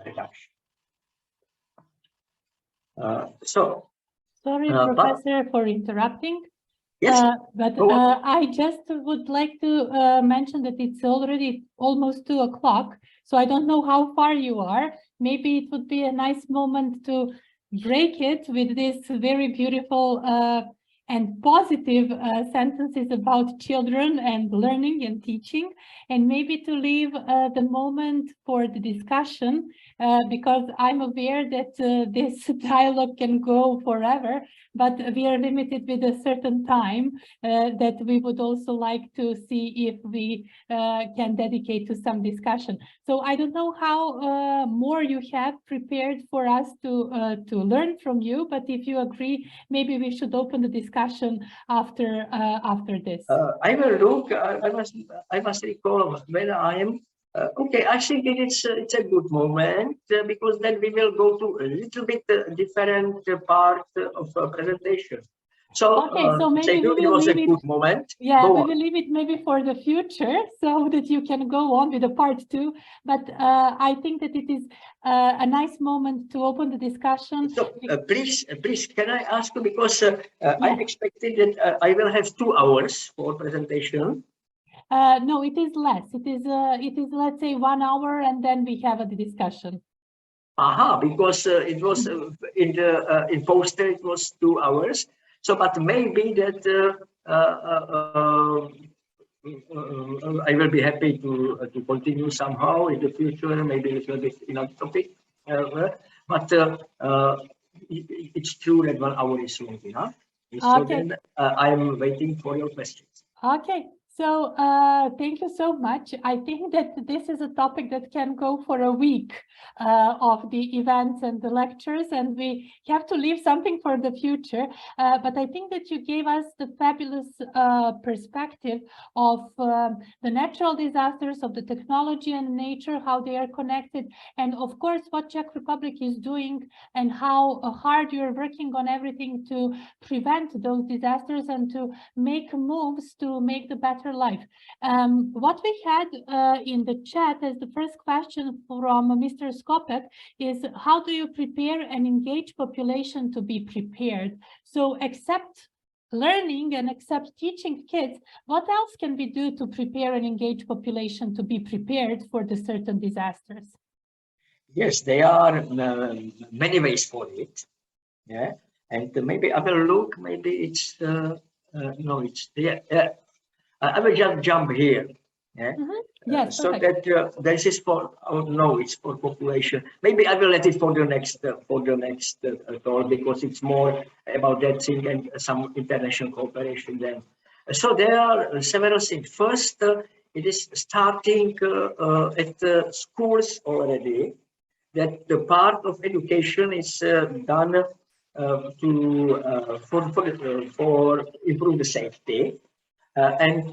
S2: reduction.
S1: Sorry, Professor, for interrupting.
S2: Yes,
S1: but I just would like to mention that it's already almost 2 o'clock, so I don't know how far you are. Maybe it would be a nice moment to break it with this very beautiful and positive sentences about children and learning and teaching, and maybe to leave the moment for the discussion, because I'm aware that this dialogue can go forever, but we are limited with a certain time that we would also like to see if we can dedicate to some discussion. So I don't know how more you have prepared for us to learn from you, but if you agree, maybe we should open the discussion after this.
S2: I will look. I must recall whether I am. Okay, I think it's a good moment because then we will go to a little bit different part of presentation. So,
S1: okay, so maybe
S2: it was a good moment.
S1: Yeah, we will leave it maybe for the future so that you can go on with the part 2. But I think that it is a nice moment to open the discussion.
S2: So please, can I ask you, because I expected that I will have 2 hours for presentation.
S1: No, it is less. It is let's say 1 hour, and then we have a discussion.
S2: Aha, because it was in poster it was 2 hours. So, but maybe that I will be happy to continue somehow in the future. Maybe a little bit another topic. But it's true that 1 hour is long enough. So then I'm waiting for your questions.
S1: Okay. So thank you so much. I think that this is a topic that can go for a week of the events and the lectures, and we have to leave something for the future. But I think that you gave us the fabulous perspective of the natural disasters, of the technology and nature, how they are connected, and of course what Czech Republic is doing and how hard you're working on everything to prevent those disasters and to make moves to make the better life. What we had in the chat as the first question from Mr. Skopek is, how do you prepare and engage population to be prepared? So except learning and except teaching kids, what else can we do to prepare and engage population to be prepared for the certain disasters?
S2: Yes, there are many ways for it. Yeah, and maybe I will look. Maybe it's no, it's there. I will just jump here. Yeah.
S1: Yes.
S2: So that this is for no, it's for population. Maybe I will let it for the next talk, because it's more about that thing and some international cooperation then. So there are several things. First, it is starting at the schools already, that the part of education is done for improve the safety. And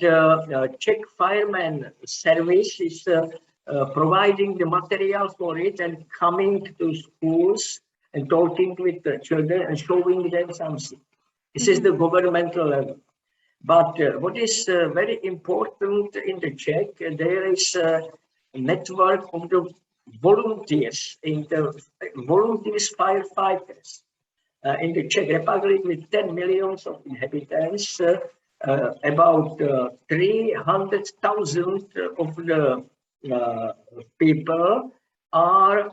S2: Czech fireman service is providing the material for it and coming to schools and talking with the children and showing them something. This is the governmental level. But what is very important in the Czech, there is a network of the volunteers, in the volunteers firefighters in the Czech Republic with 10 million of inhabitants. About 300,000 of the people are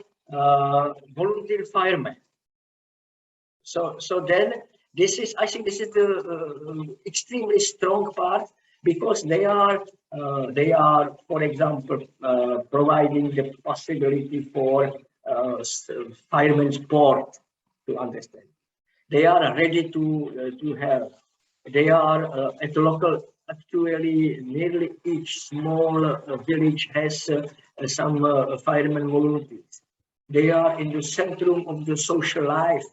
S2: volunteer firemen. So then this is, I think, this is the extremely strong part, because they are, for example, providing the possibility for firemen sport, to understand. They are ready to have. They are at the local. Actually, nearly each small village has some firemen volunteers. They are in the centrum of the social life,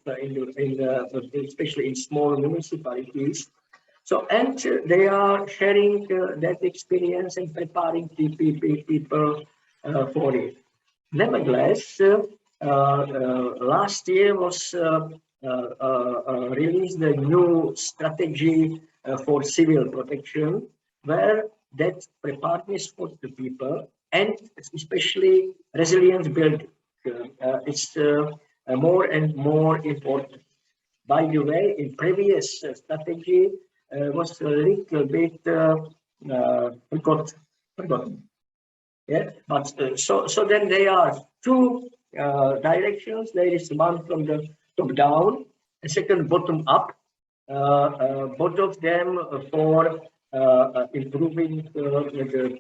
S2: especially in small municipalities. So, and they are sharing that experience and preparing people for it. Nevertheless, last year was released a new strategy for civil protection, where that preparedness for the people and especially resilience building is more and more important. By the way, in previous strategy was a little bit forgotten. Yeah, but so then there are two directions. There is one from the top down, a second bottom up. Both of them for improving the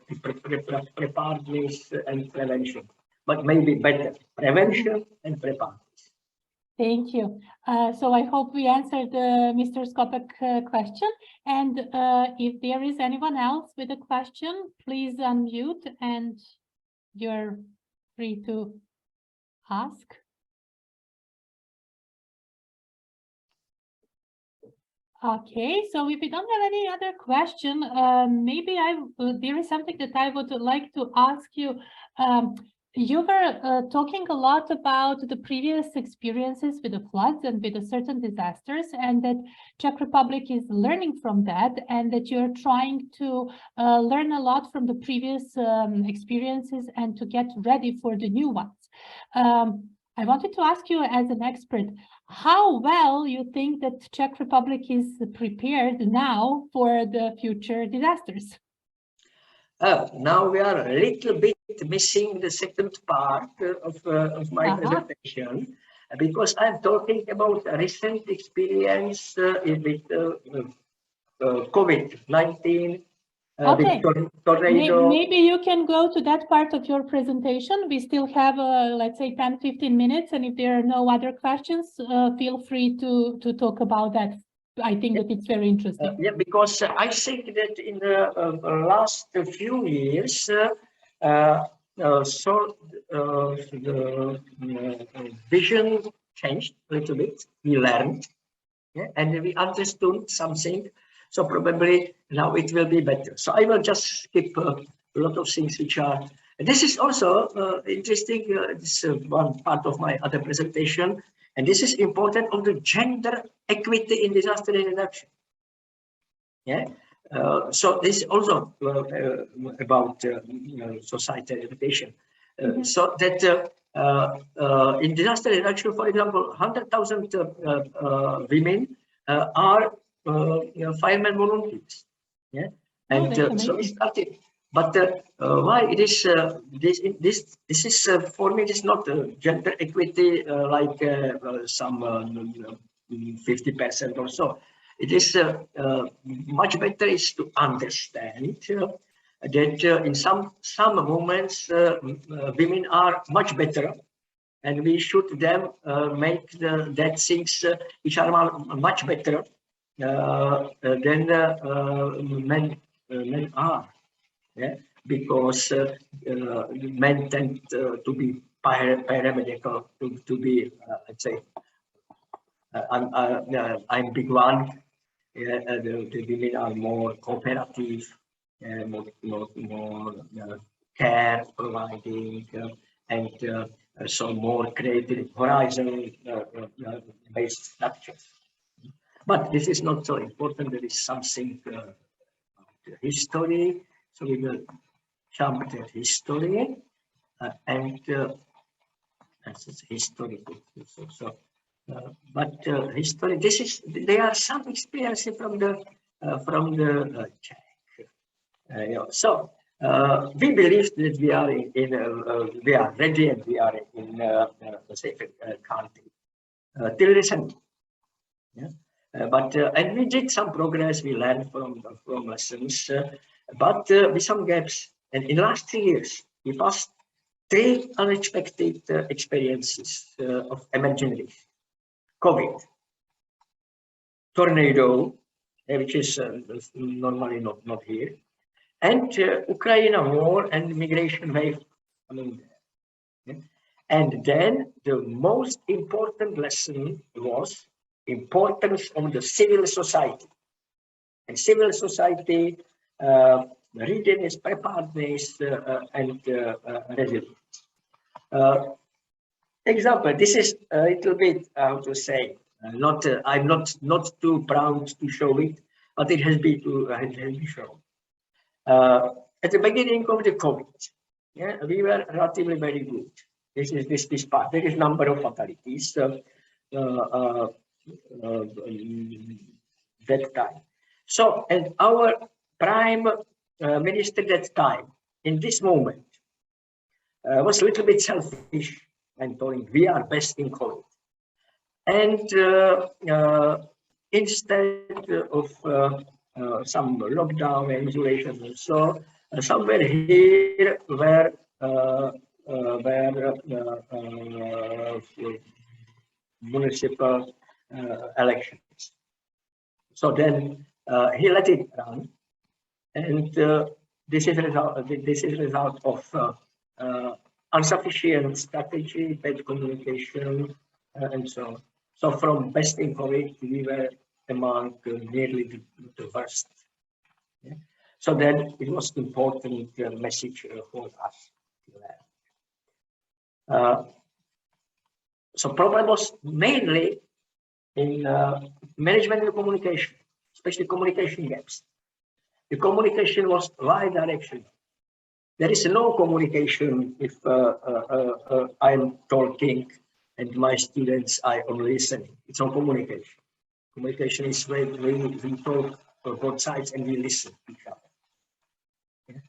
S2: preparedness and prevention, but maybe better prevention and preparedness.
S1: Thank you. So I hope we answered Mr. Skopek's question. And if there is anyone else with a question, please unmute and you're free to ask. Okay, so if we don't have any other question, maybe there is something that I would like to ask you. You were talking a lot about the previous experiences with the floods and with the certain disasters, and that Czech Republic is learning from that, and that you're trying to learn a lot from the previous experiences and to get ready for the new ones. I wanted to ask you, as an expert, how well you think that Czech Republic is prepared now for the future disasters?
S2: Now we are a little bit missing the second part of my presentation, because I'm talking about a recent experience with COVID-19.
S1: Okay,
S2: tornado.
S1: Maybe you can go to that part of your presentation. We still have, let's say, 10-15 minutes, and if there are no other questions, feel free to talk about that. I think that it's very interesting.
S2: Yeah, because I think that in the last few years, the vision changed a little bit. We learned, yeah, and we understood something. So probably now it will be better. So I will just skip a lot of things which are. This is also interesting. This is one part of my other presentation. And this is important of the gender equity in disaster reduction. Yeah. So this is also about societal education. So that in disaster reduction, for example, 100,000 women are firemen volunteers. Yeah. And so we started. But why it is this is for me, it is not gender equity like some 50% or so. It is much better is to understand that in some moments women are much better, and we should them make that things which are much better than men are. Yeah, because men tend to be paramedical, to be, let's say, I'm big one. The women are more cooperative, more care providing, and some more creative horizon-based structures. But this is not so important. There is something history. So we will jump to history and that's history. But history. This is there are some experiences from the Czech. So we believe that we are we are ready and we are in a safe country till recently. Yeah. But and we did some progress. We learned from lessons, but with some gaps. And in the last 3 years, we passed 3 unexpected experiences of emergencies: COVID, tornado, which is normally not here, and Ukraine war and migration wave. I mean, yeah. And then the most important lesson was importance of the civil society. And civil society readiness, preparedness, and resilience. Example. This is a little bit how to say. I'm not too proud to show it, but it has been shown. At the beginning of the COVID, yeah, we were relatively very good. This is this part. There is number of fatalities that time. So, and our prime minister that time, in this moment, was a little bit selfish and told we are best in COVID. And instead of some lockdown and isolation, and so somewhere here where municipal elections. So then he let it run, and this is result of insufficient strategy, bad communication, and so on. So from best in COVID, we were among nearly the worst. Yeah? So then it was important message for us to learn. So problem was mainly in management and communication, especially communication gaps. The communication was bi-directional. There is no communication if I'm talking and my students are only listening. It's not communication. Communication is when we talk both sides and we listen to each other. Yeah?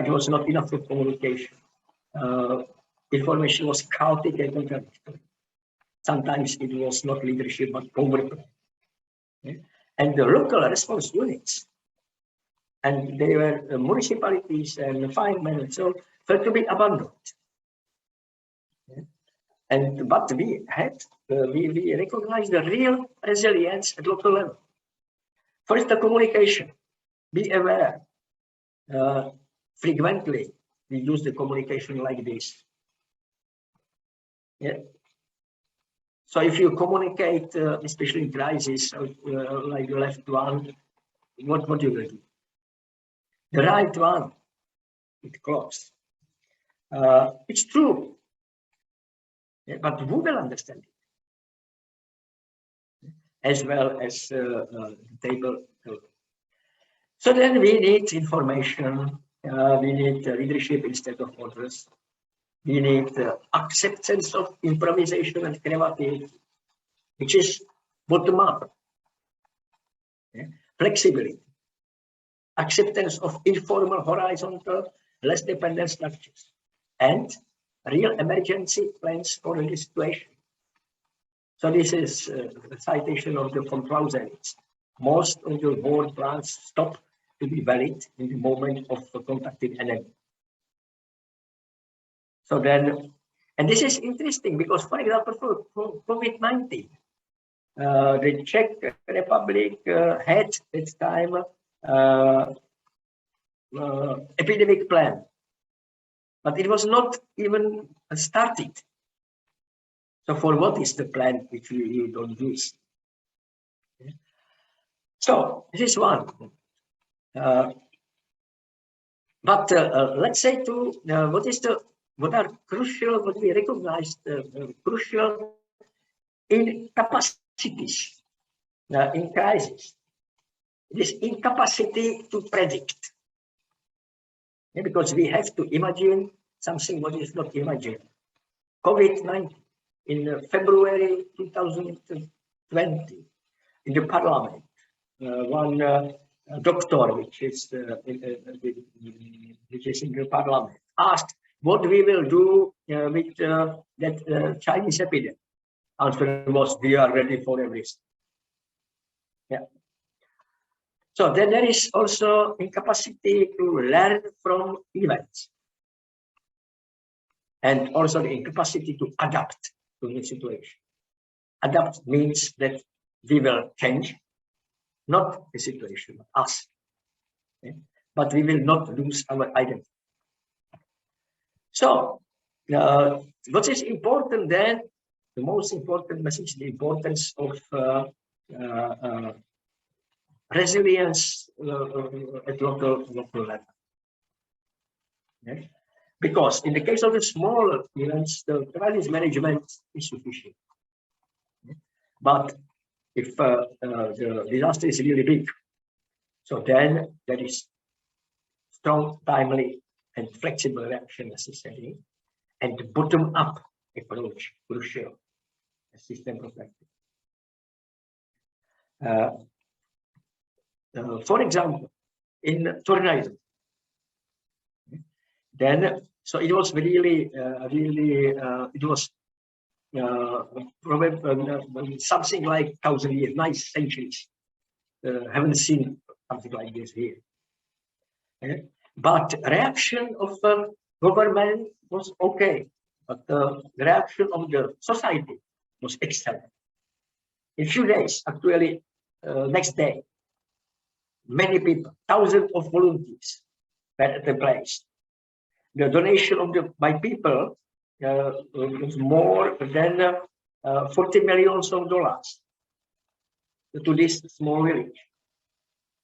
S2: It was not enough of communication. Information was chaotic and contradictory. Sometimes it was not leadership but overplay. Yeah? And the local response units, and they were municipalities and firemen and so felt to be abandoned. Yeah? And but we had we recognized the real resilience at local level. First, the communication. Be aware. Frequently, we use the communication like this. Yeah. So if you communicate, especially in crisis, like the left one, what you will do? The right one, it close. It's true, yeah, but who will understand it? As well as the table. So then we need information, we need leadership instead of orders. We need acceptance of improvisation and creativity, which is bottom up. Yeah? Flexibility, acceptance of informal, horizontal, less dependent structures, and real emergency plans for the situation. So this is a citation of the von Clausewitz. Most of the war plans stop to be valid in the moment of contacting enemy. So then, and this is interesting because, for example, for COVID-19, the Czech Republic had its time epidemic plan, but it was not even started. So for what is the plan which you don't use? Okay. So this is one. But let's say what are crucial, what we recognize crucial in capacities in crisis. This incapacity to predict. Yeah, because we have to imagine something what is not imagined. COVID-19 in February 2020 in the parliament, one doctor which is in the parliament asked what we will do with that Chinese epidemic. Answer was, we are ready for everything. Yeah. So then there is also incapacity to learn from events, and also the incapacity to adapt to the situation. Adapt means that we will change, not the situation, us, okay? But we will not lose our identity. So what is important then, the most important message, the importance of resilience at local level. Okay? Because in the case of the smaller events, the crisis management is sufficient. Okay? But if the disaster is really big, so then there is strong, timely, and flexible reaction necessary, and the bottom-up approach crucial, system protective. For example, in tornado, then so it was really, it was probably something like 1,000 years, 9 centuries. Haven't seen something like this here. Okay? But reaction of the government was okay, but the reaction of the society was excellent. In few days, actually, next day, many people, thousands of volunteers were at the place. The donation of by people was more than $40 million to this small village.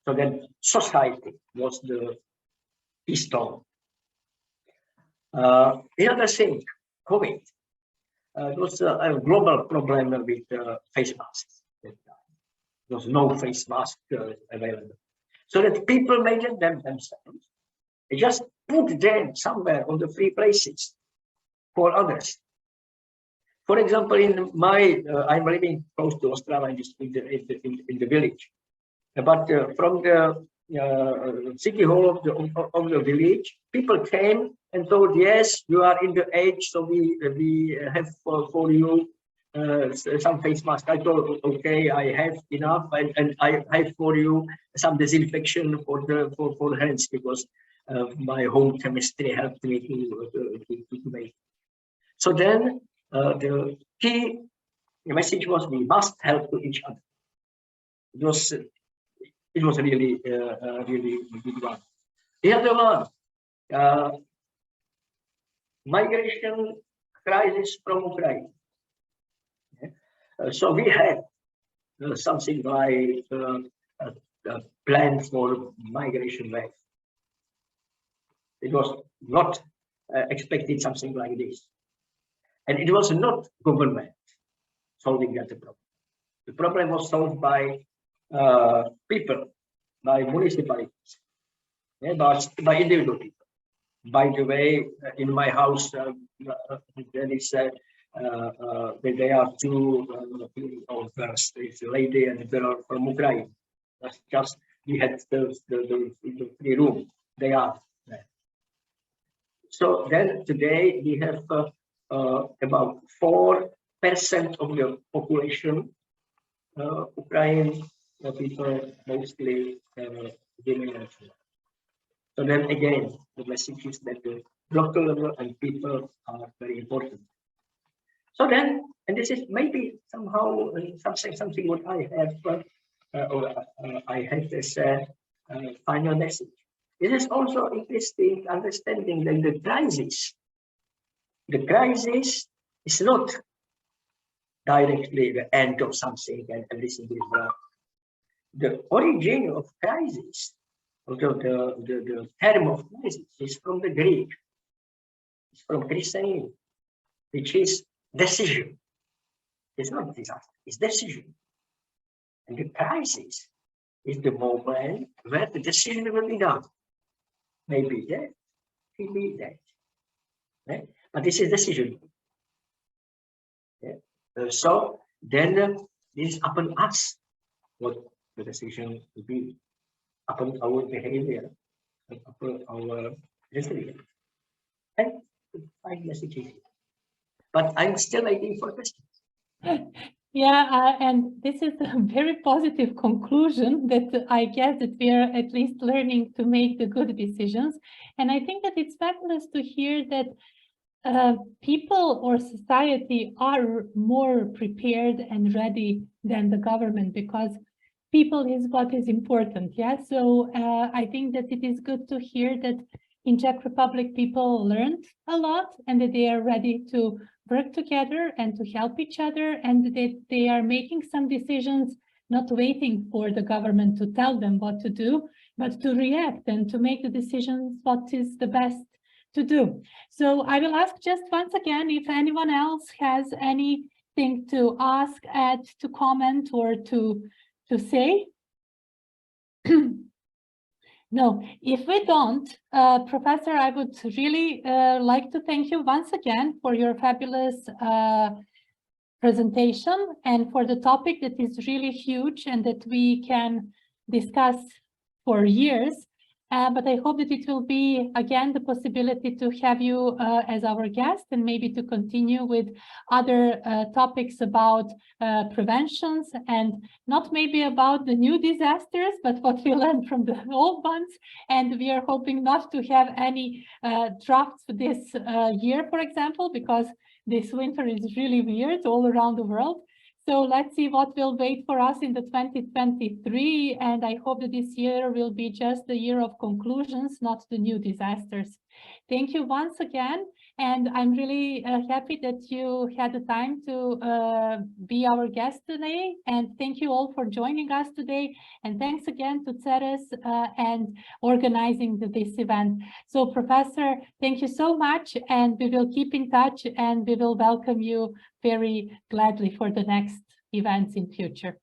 S2: So then society was the keystone. The other thing, COVID, it was a global problem with face masks. There was no face mask available. So that people made them themselves. They just put them somewhere on the free places for others. For example, in my, I'm living close to Ostrava in the village. But from the city hall of the village, people came and told, yes, you are in the age, so we have for you some face mask. I told, okay, I have enough, and I have for you some disinfection for the hands, because my home chemistry helped me to make. So then the key message was, we must help to each other. It was really really good one. The other one, migration crisis from Ukraine. So we had something like a plan for migration wave. It was not expected something like this. And it was not government solving that problem. The problem was solved by people, by municipalities, yeah, by individual people. By the way, in my house, there is there are two girls. It's a lady and a girl from Ukraine. That's just we had the 3 rooms. They are there. So then today we have about 4% of the population, Ukraine people, mostly women and children. So then again, the message is that the local level and people are very important. So then, and this is maybe somehow something what I have, I have this final message. It is also interesting understanding that the crisis is not directly the end of something and everything is wrong. The origin of crisis although the term of crisis is from the Greek, it's from Christianity, which is decision. It's not disaster, it's decision. And the crisis is the moment where the decision will be done. Maybe that, maybe that. Right? But this is decision. Yeah. So then this is upon us what the decision will be, upon our behavior, upon our resilience. And find messages. But I'm still waiting for questions.
S1: Yeah, and this is a very positive conclusion that I guess that we are at least learning to make the good decisions. And I think that it's fabulous to hear that people or society are more prepared and ready than the government, because people is what is important. Yeah, so I think that it is good to hear that in Czech Republic people learned a lot and that they are ready to work together and to help each other, and that they are making some decisions, not waiting for the government to tell them what to do, but to react and to make the decisions what is the best to do. So I will ask just once again if anyone else has anything to ask, add, to comment, or to say. No, if we don't, Professor, I would really like to thank you once again for your fabulous presentation and for the topic that is really huge and that we can discuss for years. But I hope that it will be, again, the possibility to have you as our guest and maybe to continue with other topics about preventions, and not maybe about the new disasters, but what we learned from the old ones. And we are hoping not to have any drafts this year, for example, because this winter is really weird all around the world. So let's see what will wait for us in the 2023, and I hope that this year will be just the year of conclusions, not the new disasters. Thank you once again, and I'm really happy that you had the time to be our guest today, and thank you all for joining us today, and thanks again to Ceres and organizing this event. So Professor, thank you so much, and we will keep in touch, and we will welcome you very gladly for the next events in future.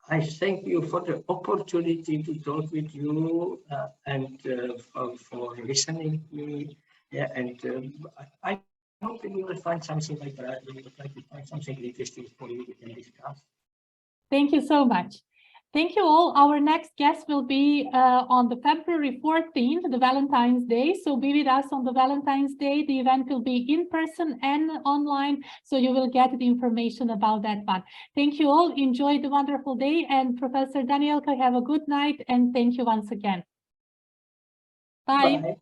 S2: I thank you for the opportunity to talk with you and for listening to me. Yeah, and I hope that you will find something like that. We will try to find something interesting for you we can discuss.
S1: Thank you so much. Thank you all. Our next guest will be on the February 14th, the Valentine's Day. So be with us on the Valentine's Day. The event will be in person and online, so you will get the information about that one. Thank you all. Enjoy the wonderful day. And Professor Danielka, have a good night. And thank you once again. Bye.
S2: Bye.